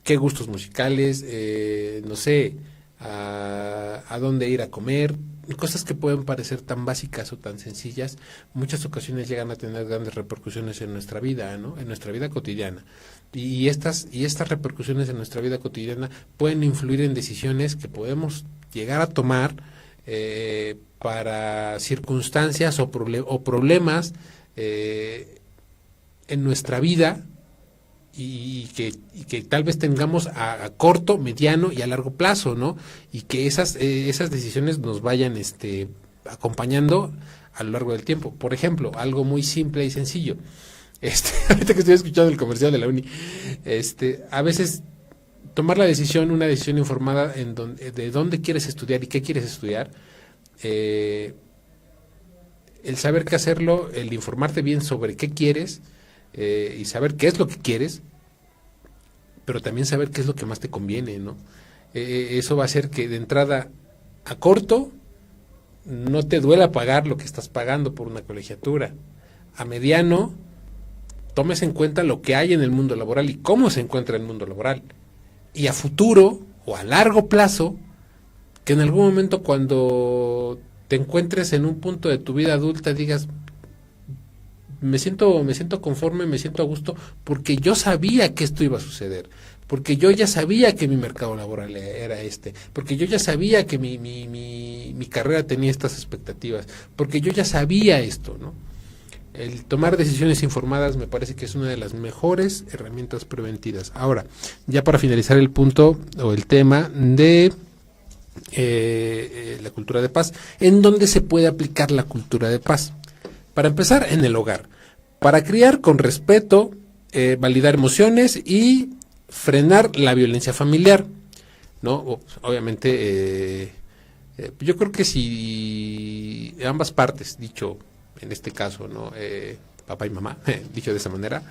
qué gustos musicales, no sé, a dónde ir a comer, cosas que pueden parecer tan básicas o tan sencillas, muchas ocasiones llegan a tener grandes repercusiones en nuestra vida, ¿no? En nuestra vida cotidiana. Y estas repercusiones en nuestra vida cotidiana pueden influir en decisiones que podemos llegar a tomar para circunstancias o problemas en nuestra vida y que tal vez tengamos a corto, mediano y a largo plazo, ¿no? Y que esas decisiones nos vayan acompañando a lo largo del tiempo. Por ejemplo, algo muy simple y sencillo. Ahorita que estoy escuchando el comercial de la uni, a veces tomar una decisión informada de dónde quieres estudiar y qué quieres estudiar, el saber qué hacerlo, el informarte bien sobre qué quieres, y saber qué es lo que quieres, pero también saber qué es lo que más te conviene, ¿no? Eso va a hacer que de entrada a corto no te duela pagar lo que estás pagando por una colegiatura. A mediano tomes en cuenta lo que hay en el mundo laboral y cómo se encuentra el mundo laboral. Y a futuro o a largo plazo, que en algún momento cuando te encuentres en un punto de tu vida adulta digas, me siento conforme, me siento a gusto, porque yo sabía que esto iba a suceder, porque yo ya sabía que mi mercado laboral era porque yo ya sabía que mi carrera tenía estas expectativas, porque yo ya sabía esto, ¿no? El tomar decisiones informadas me parece que es una de las mejores herramientas preventivas. Ahora, ya para finalizar el punto o el tema de la cultura de paz, ¿en dónde se puede aplicar la cultura de paz? Para empezar, en el hogar, para criar con respeto, validar emociones y frenar la violencia familiar, ¿no? Obviamente, yo creo que si ambas partes, dicho en este caso, ¿no? Papá y mamá, dicho de esa manera,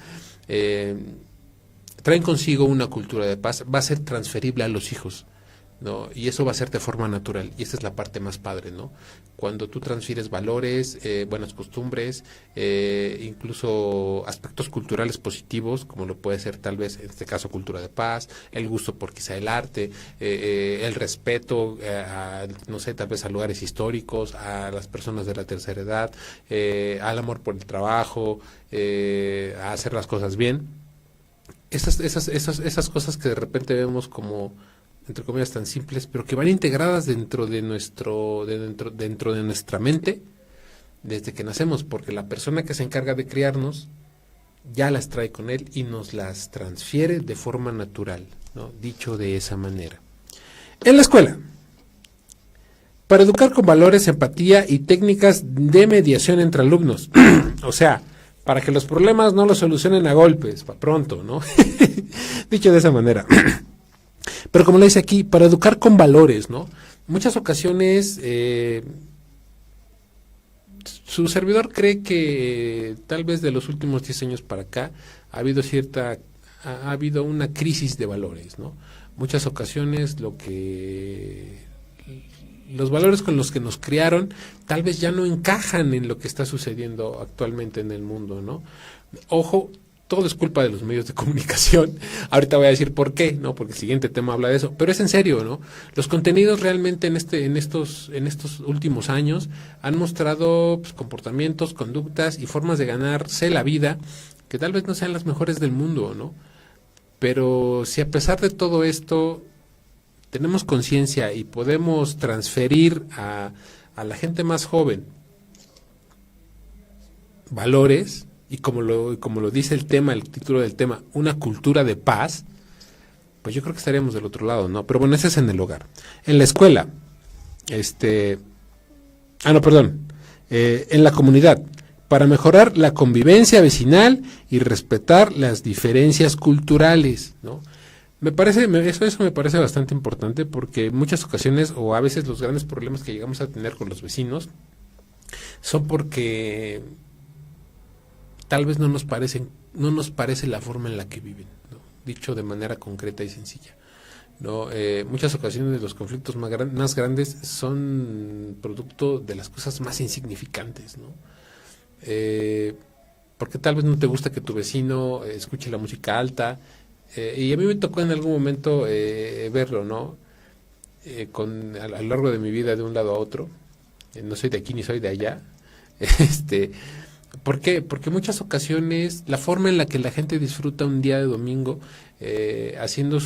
traen consigo una cultura de paz, va a ser transferible a los hijos. ¿no? Y eso va a ser de forma natural, y esa es la parte más padre, ¿no? Cuando tú transfieres valores, buenas costumbres, incluso aspectos culturales positivos, como lo puede ser tal vez en este caso cultura de paz, el gusto por quizá el arte, el respeto, no sé, tal vez a lugares históricos, a las personas de la tercera edad, al amor por el trabajo, a hacer las cosas bien. Esas cosas que de repente vemos como entre comillas tan simples, pero que van integradas dentro de dentro de nuestra mente desde que nacemos, porque la persona que se encarga de criarnos ya las trae con él y nos las transfiere de forma natural, ¿no? Dicho de esa manera. En la escuela, para educar con valores, empatía y técnicas de mediación entre alumnos, o sea, para que los problemas no los solucionen a golpes, para pronto, ¿no? Dicho de esa manera. Pero como le dice aquí, para educar con valores, ¿no? Muchas ocasiones su servidor cree que tal vez de los últimos 10 años para acá ha habido una crisis de valores, ¿no? Muchas ocasiones los valores con los que nos criaron tal vez ya no encajan en lo que está sucediendo actualmente en el mundo, ¿no? Ojo, todo es culpa de los medios de comunicación. Ahorita voy a decir por qué, ¿no? Porque el siguiente tema habla de eso, pero es en serio, ¿no? Los contenidos realmente en estos últimos años han mostrado pues, comportamientos, conductas y formas de ganarse la vida que tal vez no sean las mejores del mundo, ¿no? Pero si a pesar de todo esto tenemos conciencia y podemos transferir a la gente más joven valores, y como lo dice el título del tema, una cultura de paz, pues yo creo que estaríamos del otro lado, ¿no? Pero bueno, ese es en el hogar. En la escuela, en la comunidad, para mejorar la convivencia vecinal y respetar las diferencias culturales, ¿no? Eso me parece bastante importante porque en muchas ocasiones o a veces los grandes problemas que llegamos a tener con los vecinos son porque tal vez no nos parece la forma en la que viven, ¿no? Dicho de manera concreta y sencilla, ¿no? Muchas ocasiones los conflictos más grandes son producto de las cosas más insignificantes, ¿no? Porque tal vez no te gusta que tu vecino escuche la música alta, y a mí me tocó en algún momento verlo, ¿no? A lo largo de mi vida de un lado a otro, no soy de aquí ni soy de allá, ¿por qué? Porque muchas ocasiones la forma en la que la gente disfruta un día de domingo haciendo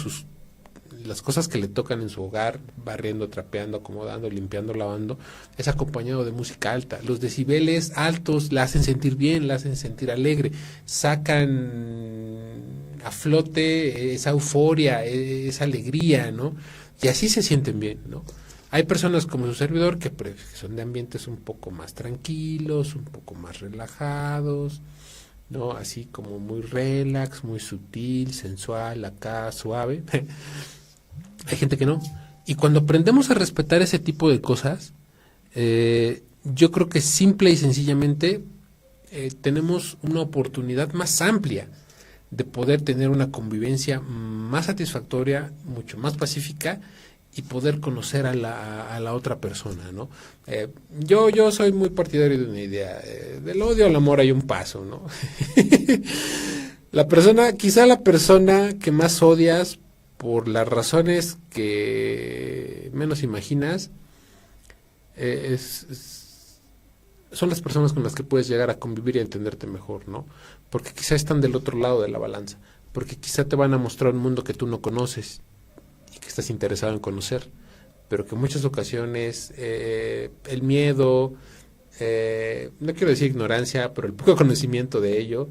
las cosas que le tocan en su hogar, barriendo, trapeando, acomodando, limpiando, lavando, es acompañado de música alta. Los decibeles altos la hacen sentir bien, la hacen sentir alegre, sacan a flote esa euforia, esa alegría, ¿no? Y así se sienten bien, ¿no? Hay personas como su servidor que son de ambientes un poco más tranquilos, un poco más relajados, ¿no? Así como muy relax, muy sutil, sensual, acá suave. Hay gente que no. Y cuando aprendemos a respetar ese tipo de cosas, yo creo que simple y sencillamente tenemos una oportunidad más amplia de poder tener una convivencia más satisfactoria, mucho más pacífica, y poder conocer a la otra persona, ¿no? Yo soy muy partidario de una idea, del odio al amor hay un paso, ¿no? Quizá la persona que más odias por las razones que menos imaginas, son las personas con las que puedes llegar a convivir y a entenderte mejor, ¿no? Porque quizá están del otro lado de la balanza, porque quizá te van a mostrar un mundo que tú no conoces y que estás interesado en conocer, pero que en muchas ocasiones el miedo, no quiero decir ignorancia, pero el poco conocimiento de ello,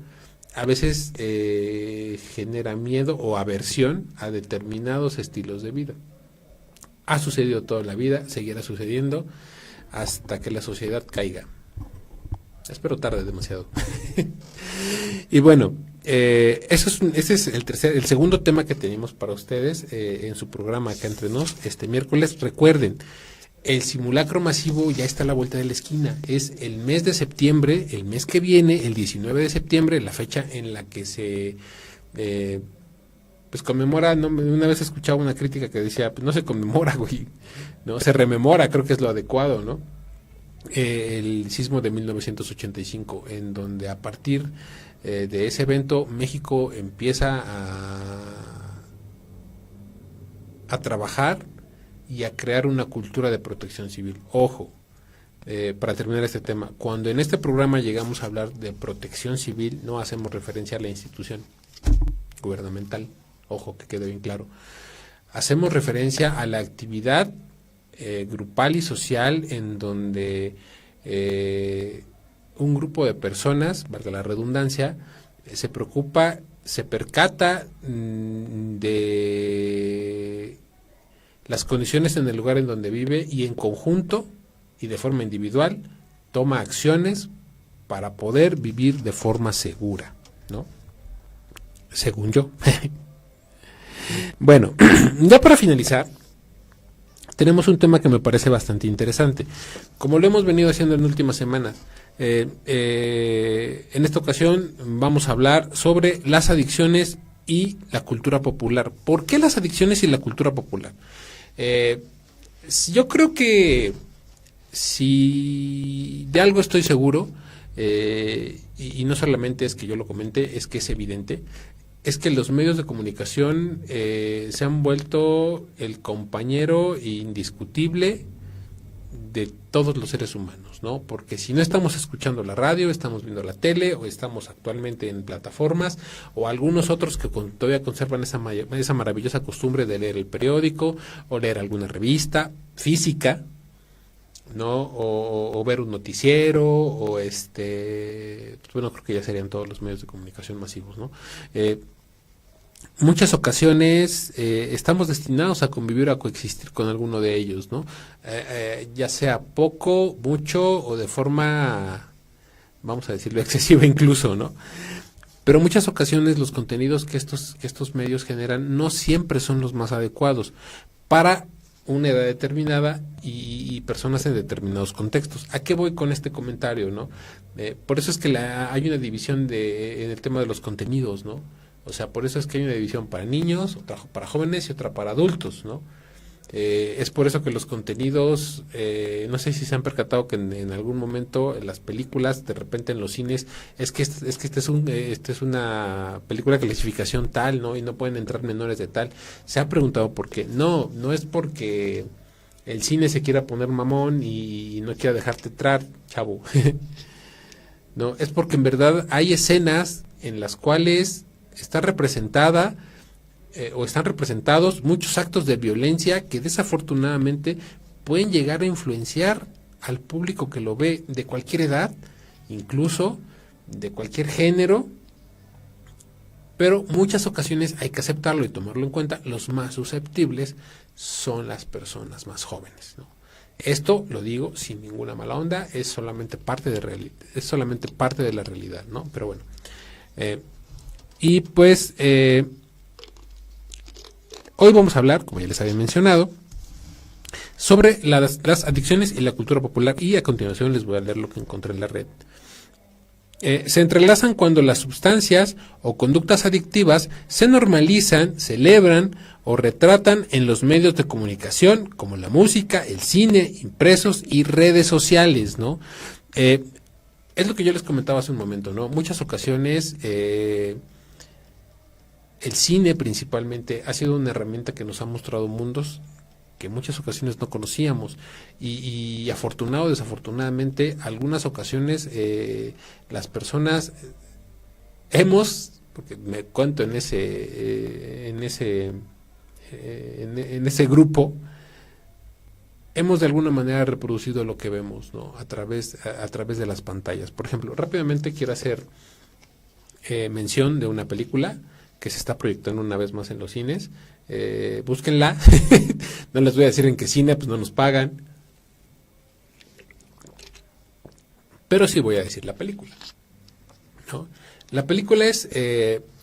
a veces genera miedo o aversión a determinados estilos de vida. Ha sucedido toda la vida, seguirá sucediendo hasta que la sociedad caiga. Espero tarde demasiado. Y bueno, ese es el segundo tema que tenemos para ustedes en su programa Acá Entre Nos este miércoles. Recuerden, el simulacro masivo ya está a la vuelta de la esquina. Es el mes de septiembre, el mes que viene, el 19 de septiembre, la fecha en la que se pues conmemora, no, una vez escuchaba una crítica que decía, pues no se conmemora, güey, no, se rememora, creo que es lo adecuado, ¿no? El sismo de 1985, en donde a partir de ese evento México empieza a trabajar y a crear una cultura de protección civil. Ojo, para terminar este tema, cuando en este programa llegamos a hablar de protección civil, no hacemos referencia a la institución gubernamental, ojo, que quede bien claro. Hacemos referencia a la actividad grupal y social en donde un grupo de personas, valga la redundancia, se preocupa, se percata de las condiciones en el lugar en donde vive y en conjunto y de forma individual toma acciones para poder vivir de forma segura, ¿no? Según yo. Bueno, ya para finalizar, tenemos un tema que me parece bastante interesante. Como lo hemos venido haciendo en últimas semanas, en esta ocasión vamos a hablar sobre las adicciones y la cultura popular. ¿Por qué las adicciones y la cultura popular? Yo creo que si de algo estoy seguro, y no solamente es que yo lo comente, es que es evidente, es que los medios de comunicación se han vuelto el compañero indiscutible de todos los seres humanos, ¿no? Porque si no estamos escuchando la radio, estamos viendo la tele, o estamos actualmente en plataformas, o algunos otros que todavía conservan esa maravillosa costumbre de leer el periódico, o leer alguna revista física, ¿no? O ver un noticiero, o bueno, creo que ya serían todos los medios de comunicación masivos, ¿no? Muchas ocasiones estamos destinados a convivir, a coexistir con alguno de ellos, ¿no? Ya sea poco, mucho o de forma, vamos a decirlo, excesiva incluso, ¿no? Pero muchas ocasiones los contenidos que estos medios generan no siempre son los más adecuados para una edad determinada y personas en determinados contextos. ¿A qué voy con este comentario, no? Por eso es que hay una división en el tema de los contenidos, ¿no? O sea, por eso es que hay una división para niños, otra para jóvenes y otra para adultos, ¿no? Es por eso que los contenidos, no sé si se han percatado que en algún momento en las películas, de repente en los cines, esta es una película de clasificación tal, ¿no? Y no pueden entrar menores de tal. Se ha preguntado por qué. No es porque el cine se quiera poner mamón y no quiera dejarte entrar, chavo. No, es porque en verdad hay escenas en las cuales está representada o están representados muchos actos de violencia que desafortunadamente pueden llegar a influenciar al público que lo ve de cualquier edad, incluso de cualquier género, pero muchas ocasiones hay que aceptarlo y tomarlo en cuenta. Los más susceptibles son las personas más jóvenes, ¿no? Esto lo digo sin ninguna mala onda, es solamente parte de la realidad, ¿no? Pero bueno, y pues hoy vamos a hablar, como ya les había mencionado, sobre las adicciones y la cultura popular, y a continuación les voy a leer lo que encontré en la red. Se entrelazan cuando las sustancias o conductas adictivas se normalizan, celebran o retratan en los medios de comunicación, como la música, el cine, impresos y redes sociales, ¿no? Es lo que yo les comentaba hace un momento, ¿no? Muchas ocasiones el cine principalmente ha sido una herramienta que nos ha mostrado mundos que en muchas ocasiones no conocíamos y afortunado o desafortunadamente algunas ocasiones las personas porque me cuento en ese grupo, hemos de alguna manera reproducido lo que vemos, ¿no? a través de las pantallas. Por ejemplo, rápidamente quiero hacer mención de una película que se está proyectando una vez más en los cines. Búsquenla. No les voy a decir en qué cine, pues no nos pagan, pero sí voy a decir la película, ¿no? La película es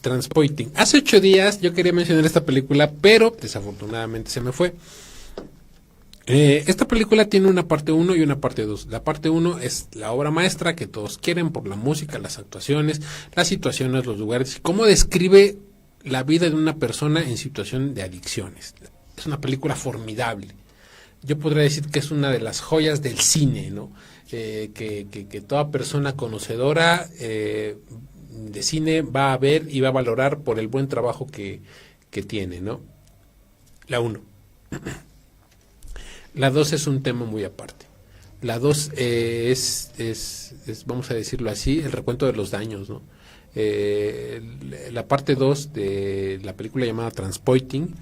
Trainspotting. Hace 8 días yo quería mencionar esta película, pero desafortunadamente se me fue. Esta película tiene una parte 1 y una parte 2. La parte 1 es la obra maestra que todos quieren por la música, las actuaciones, las situaciones, los lugares, cómo describe la vida de una persona en situación de adicciones. Es una película formidable. Yo podría decir que es una de las joyas del cine, ¿no? Que toda persona conocedora de cine va a ver y va a valorar por el buen trabajo que tiene, ¿no? La 1. La 2 es un tema muy aparte. La 2 es, vamos a decirlo así, el recuento de los daños, ¿no? La parte 2 de la película llamada Transpoiting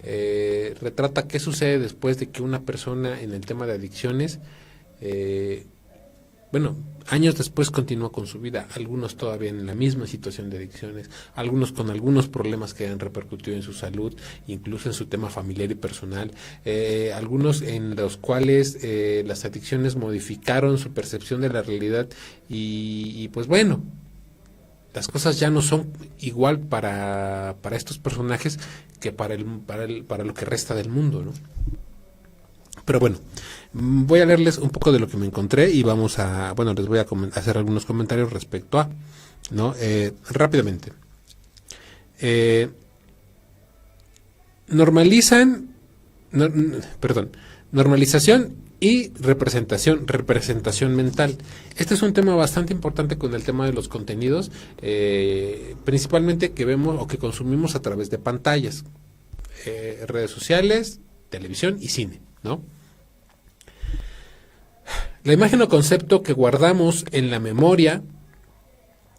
retrata qué sucede después de que una persona en el tema de adicciones, años después continúa con su vida, algunos todavía en la misma situación de adicciones, algunos con algunos problemas que han repercutido en su salud, incluso en su tema familiar y personal, algunos en los cuales las adicciones modificaron su percepción de la realidad y pues bueno, las cosas ya no son igual para estos personajes que para lo que resta del mundo, ¿no? Pero bueno, voy a leerles un poco de lo que me encontré y les voy a hacer algunos comentarios respecto a, ¿no? Rápidamente. Normalización y representación mental. Este es un tema bastante importante con el tema de los contenidos, principalmente que vemos o que consumimos a través de pantallas, redes sociales, televisión y cine, ¿no? La imagen o concepto que guardamos en la memoria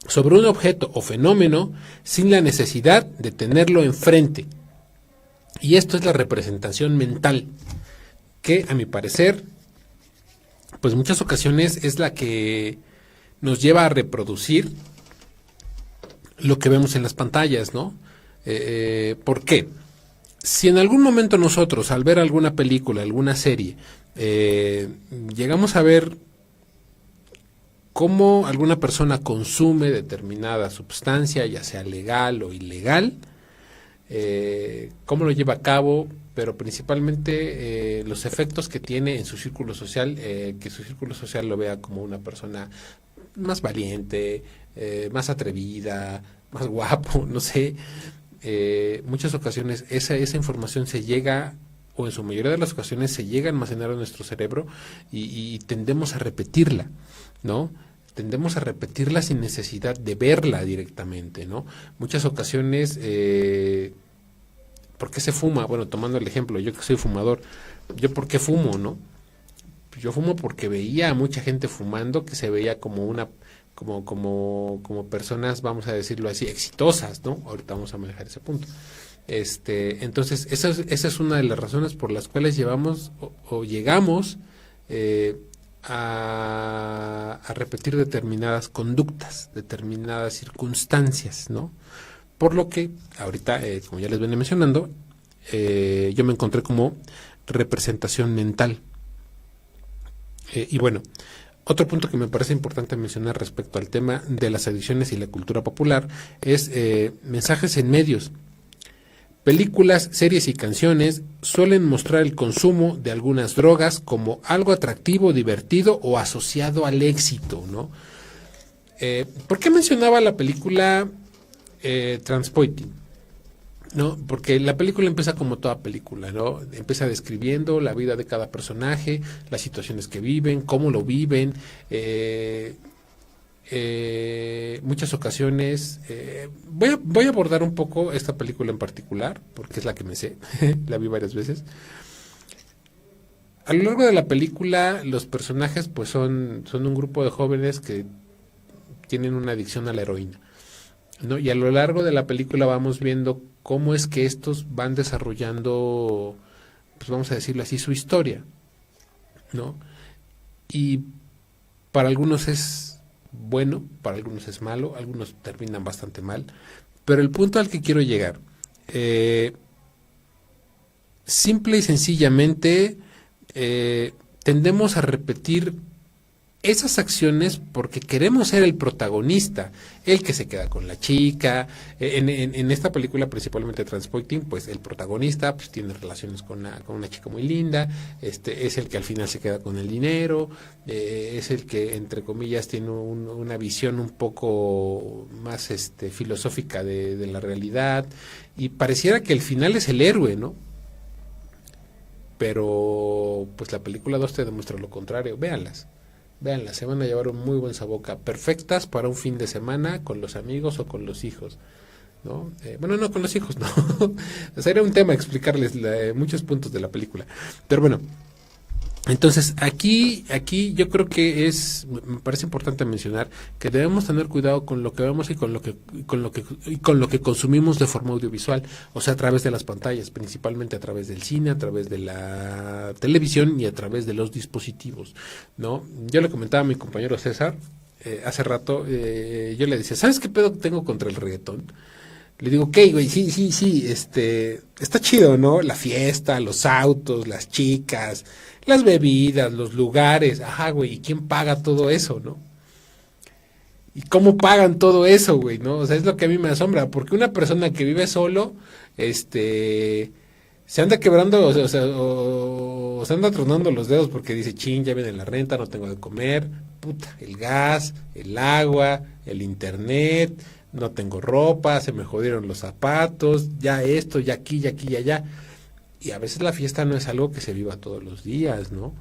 sobre un objeto o fenómeno sin la necesidad de tenerlo enfrente. Y esto es la representación mental, que a mi parecer, pues muchas ocasiones es la que nos lleva a reproducir lo que vemos en las pantallas, ¿no? ¿Por qué? Si en algún momento nosotros, al ver alguna película, alguna serie, llegamos a ver cómo alguna persona consume determinada sustancia, ya sea legal o ilegal, cómo lo lleva a cabo, pero principalmente los efectos que tiene en su círculo social, que su círculo social lo vea como una persona más valiente, más atrevida, más guapo, no sé. Muchas ocasiones esa información se llega, o en su mayoría de las ocasiones se llega a almacenar en nuestro cerebro y tendemos a repetirla, ¿no? Tendemos a repetirla sin necesidad de verla directamente, ¿no? Muchas ocasiones, ¿por qué se fuma? Bueno, tomando el ejemplo, yo que soy fumador, ¿yo por qué fumo, no? Yo fumo porque veía a mucha gente fumando que se veía como como personas, vamos a decirlo así, exitosas, ¿no? Ahorita vamos a manejar ese punto. Entonces, esa es una de las razones por las cuales llegamos a repetir determinadas conductas, determinadas circunstancias, ¿no? Por lo que, ahorita, como ya les venía mencionando, yo me encontré como representación mental. Y bueno, otro punto que me parece importante mencionar respecto al tema de las adicciones y la cultura popular es mensajes en medios. Películas, series y canciones suelen mostrar el consumo de algunas drogas como algo atractivo, divertido o asociado al éxito, ¿no? ¿Por qué mencionaba la película Transpoiting? ¿No? Porque la película empieza como toda película, ¿no? Empieza describiendo la vida de cada personaje, las situaciones que viven, cómo lo viven, muchas ocasiones voy a abordar un poco esta película en particular porque es la que me sé, la vi varias veces. A lo largo de la película los personajes pues son un grupo de jóvenes que tienen una adicción a la heroína, ¿no? Y a lo largo de la película vamos viendo cómo es que estos van desarrollando, pues vamos a decirlo así, su historia, ¿no? Y para algunos es bueno, para algunos es malo, algunos terminan bastante mal, pero el punto al que quiero llegar, simple y sencillamente, tendemos a repetir esas acciones porque queremos ser el protagonista, el que se queda con la chica. En esta película, principalmente Transporting, pues el protagonista pues tiene relaciones con una chica muy linda, es el que al final se queda con el dinero, es el que, entre comillas, tiene una visión un poco más filosófica de la realidad, y pareciera que el final es el héroe, ¿no? Pero pues la película 2 te demuestra lo contrario. Véanlas, se van a llevar un muy buen sabor, perfectas para un fin de semana con los amigos o con los hijos, ¿no? Bueno, no con los hijos, no. O sea, era un tema explicarles muchos puntos de la película. Pero bueno, entonces aquí yo creo que me parece importante mencionar que debemos tener cuidado con lo que vemos y con lo que consumimos de forma audiovisual, o sea, a través de las pantallas, principalmente a través del cine, a través de la televisión y a través de los dispositivos, ¿no? Yo le comentaba a mi compañero César hace rato, yo le decía, ¿sabes qué pedo tengo contra el reggaetón? Le digo, ¿qué, güey? Sí, está chido, ¿no? La fiesta, los autos, las chicas, las bebidas, los lugares, ajá, güey, ¿y quién paga todo eso, no? ¿Y cómo pagan todo eso, güey, no? O sea, es lo que a mí me asombra, porque una persona que vive solo, se anda quebrando, o se anda tronando los dedos porque dice, chin, ya viene la renta, no tengo de comer, puta, el gas, el agua, el internet, no tengo ropa, se me jodieron los zapatos, ya esto, ya aquí, ya aquí, ya allá. Y a veces la fiesta no es algo que se viva todos los días, ¿no?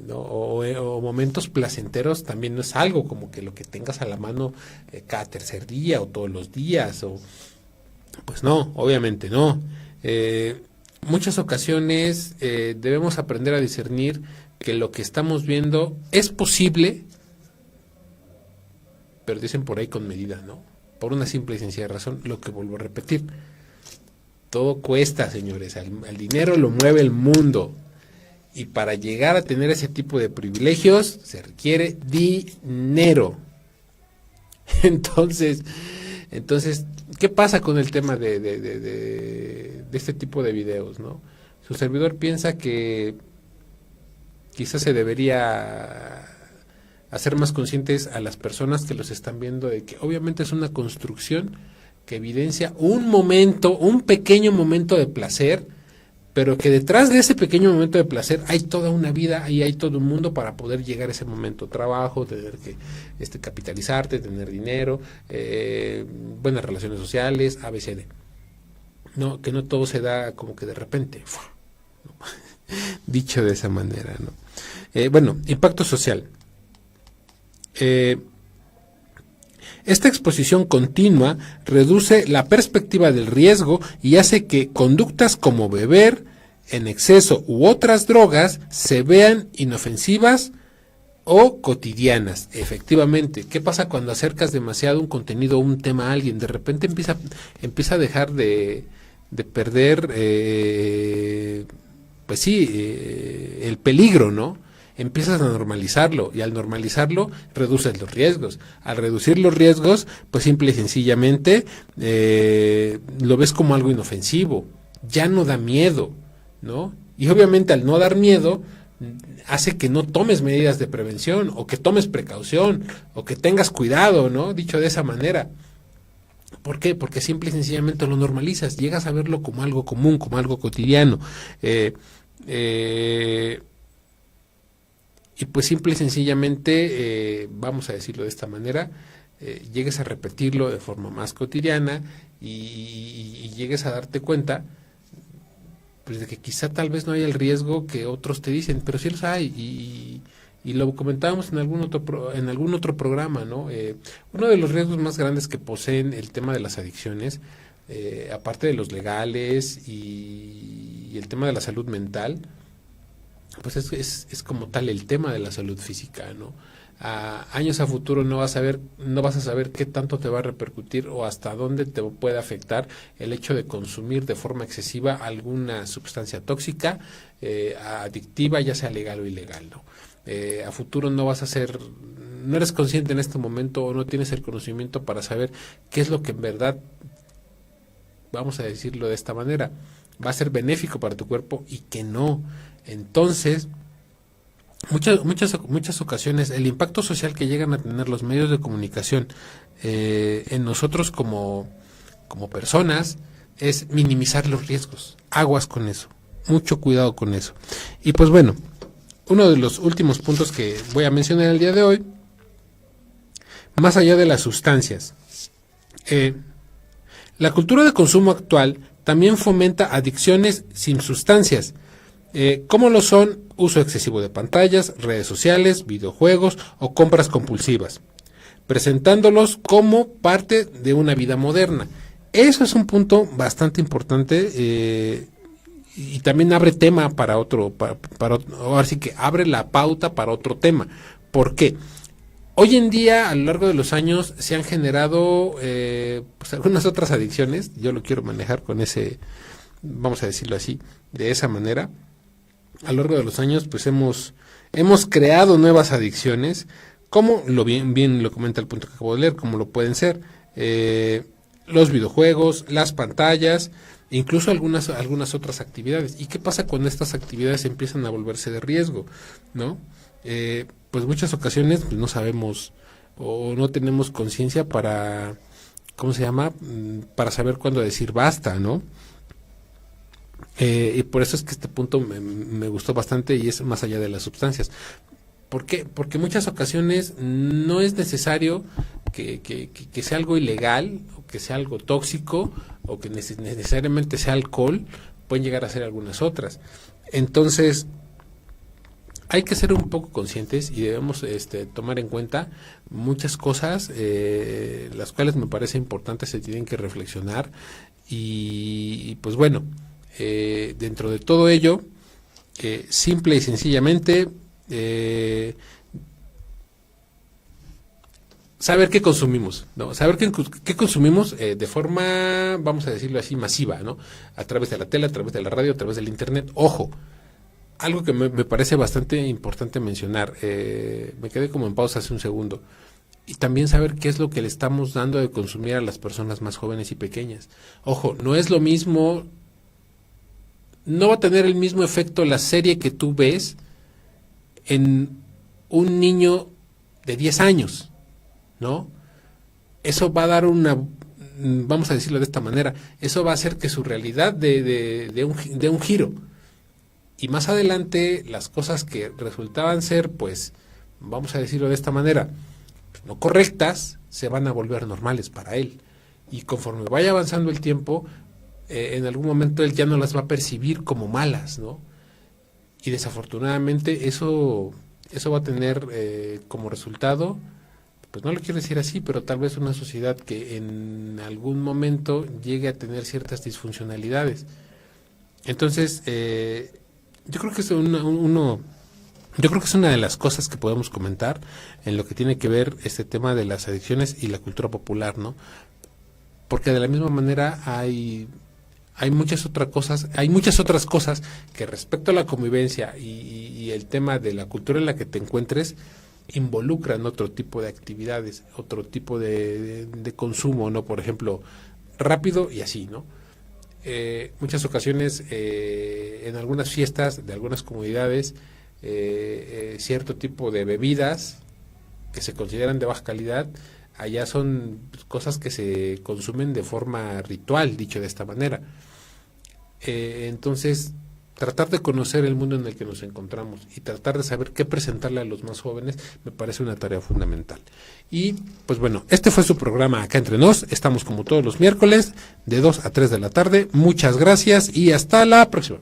¿No? O momentos placenteros también no es algo como que lo que tengas a la mano cada tercer día o todos los días, o pues no, obviamente no. Muchas ocasiones debemos aprender a discernir que lo que estamos viendo es posible, pero dicen por ahí con medida, ¿no? Por una simple y sencilla razón, lo que vuelvo a repetir. Todo cuesta, señores, al dinero lo mueve el mundo. Y para llegar a tener ese tipo de privilegios se requiere dinero. Entonces, ¿qué pasa con el tema de este tipo de videos, no? Su servidor piensa que quizás se debería hacer más conscientes a las personas que los están viendo de que obviamente es una construcción que evidencia un pequeño momento de placer, pero que detrás de ese pequeño momento de placer hay toda una vida y hay todo un mundo para poder llegar a ese momento. Trabajo, tener que capitalizarte, tener dinero, buenas relaciones sociales, ABCD. No, que no todo se da como que de repente, ¿no? Dicho de esa manera, ¿no? Bueno, impacto social. Esta exposición continua reduce la perspectiva del riesgo y hace que conductas como beber en exceso u otras drogas se vean inofensivas o cotidianas. Efectivamente, ¿qué pasa cuando acercas demasiado un contenido o un tema a alguien? De repente empieza a dejar de perder, pues sí, el peligro, ¿no? Empiezas a normalizarlo y al normalizarlo reduces los riesgos. Al reducir los riesgos, pues simple y sencillamente lo ves como algo inofensivo, ya no da miedo, ¿no? Y obviamente al no dar miedo hace que no tomes medidas de prevención o que tomes precaución o que tengas cuidado, ¿no? Dicho de esa manera. ¿Por qué? Porque simple y sencillamente lo normalizas, llegas a verlo como algo común, como algo cotidiano. Y pues simple y sencillamente, vamos a decirlo de esta manera, llegues a repetirlo de forma más cotidiana y llegues a darte cuenta pues de que quizá tal vez no haya el riesgo que otros te dicen, pero sí los hay y lo comentábamos en algún otro programa, ¿no? Uno de los riesgos más grandes que poseen el tema de las adicciones, aparte de los legales y el tema de la salud mental, pues es como tal el tema de la salud física, ¿no? A años a futuro no vas a saber qué tanto te va a repercutir o hasta dónde te puede afectar el hecho de consumir de forma excesiva alguna sustancia tóxica, adictiva, ya sea legal o ilegal, ¿no? A futuro no eres consciente en este momento o no tienes el conocimiento para saber qué es lo que en verdad, vamos a decirlo de esta manera, va a ser benéfico para tu cuerpo y que no. Entonces, muchas ocasiones el impacto social que llegan a tener los medios de comunicación en nosotros como personas es minimizar los riesgos. Aguas con eso, mucho cuidado con eso. Y pues bueno, uno de los últimos puntos que voy a mencionar el día de hoy, más allá de las sustancias, la cultura de consumo actual también fomenta adicciones sin sustancias, como lo son uso excesivo de pantallas, redes sociales, videojuegos o compras compulsivas, presentándolos como parte de una vida moderna. Eso es un punto bastante importante y también abre tema para otro, ahora sí que abre la pauta para otro tema. ¿Por qué? Hoy en día, a lo largo de los años, se han generado pues algunas otras adicciones. Yo lo quiero manejar con ese, vamos a decirlo así, de esa manera. A lo largo de los años, pues hemos creado nuevas adicciones, como bien lo comenta el punto que acabo de leer, como lo pueden ser los videojuegos, las pantallas, incluso algunas otras actividades. ¿Y qué pasa cuando estas actividades empiezan a volverse de riesgo, no? Pues muchas ocasiones pues no sabemos o no tenemos conciencia para, ¿cómo se llama? Para saber cuándo decir basta, ¿no? Y por eso es que este punto me gustó bastante y es más allá de las sustancias. ¿Por qué? Porque muchas ocasiones no es necesario que sea algo ilegal, o que sea algo tóxico, o que necesariamente sea alcohol, pueden llegar a ser algunas otras. Entonces, hay que ser un poco conscientes y debemos tomar en cuenta muchas cosas, las cuales me parece importante se tienen que reflexionar y pues bueno, dentro de todo ello, simple y sencillamente, saber qué consumimos, ¿no? Saber qué consumimos de forma, vamos a decirlo así, masiva, ¿no? A través de la tele, a través de la radio, a través del internet. Ojo, algo que me parece bastante importante mencionar, me quedé como en pausa hace un segundo, y también saber qué es lo que le estamos dando de consumir a las personas más jóvenes y pequeñas. Ojo, no es lo mismo, no va a tener el mismo efecto la serie que tú ves en un niño de 10 años, ¿no? Eso va a dar vamos a decirlo de esta manera, eso va a hacer que su realidad de un giro. Y más adelante, las cosas que resultaban ser, pues, vamos a decirlo de esta manera, no correctas, se van a volver normales para él. Y conforme vaya avanzando el tiempo, en algún momento él ya no las va a percibir como malas, ¿no? Y desafortunadamente eso va a tener como resultado, pues no lo quiero decir así, pero tal vez una sociedad que en algún momento llegue a tener ciertas disfuncionalidades. Entonces, yo creo que es yo creo que es una de las cosas que podemos comentar en lo que tiene que ver este tema de las adicciones y la cultura popular, ¿no? Porque de la misma manera hay muchas otras cosas que respecto a la convivencia y el tema de la cultura en la que te encuentres involucran otro tipo de actividades, otro tipo de consumo, ¿no? Por ejemplo, rápido y así, ¿no? Muchas ocasiones en algunas fiestas de algunas comunidades cierto tipo de bebidas que se consideran de baja calidad allá son cosas que se consumen de forma ritual, dicho de esta manera. Entonces, tratar de conocer el mundo en el que nos encontramos y tratar de saber qué presentarle a los más jóvenes me parece una tarea fundamental. Y pues bueno, este fue su programa Acá Entre Nos. Estamos como todos los miércoles de 2 a 3 de la tarde. Muchas gracias y hasta la próxima.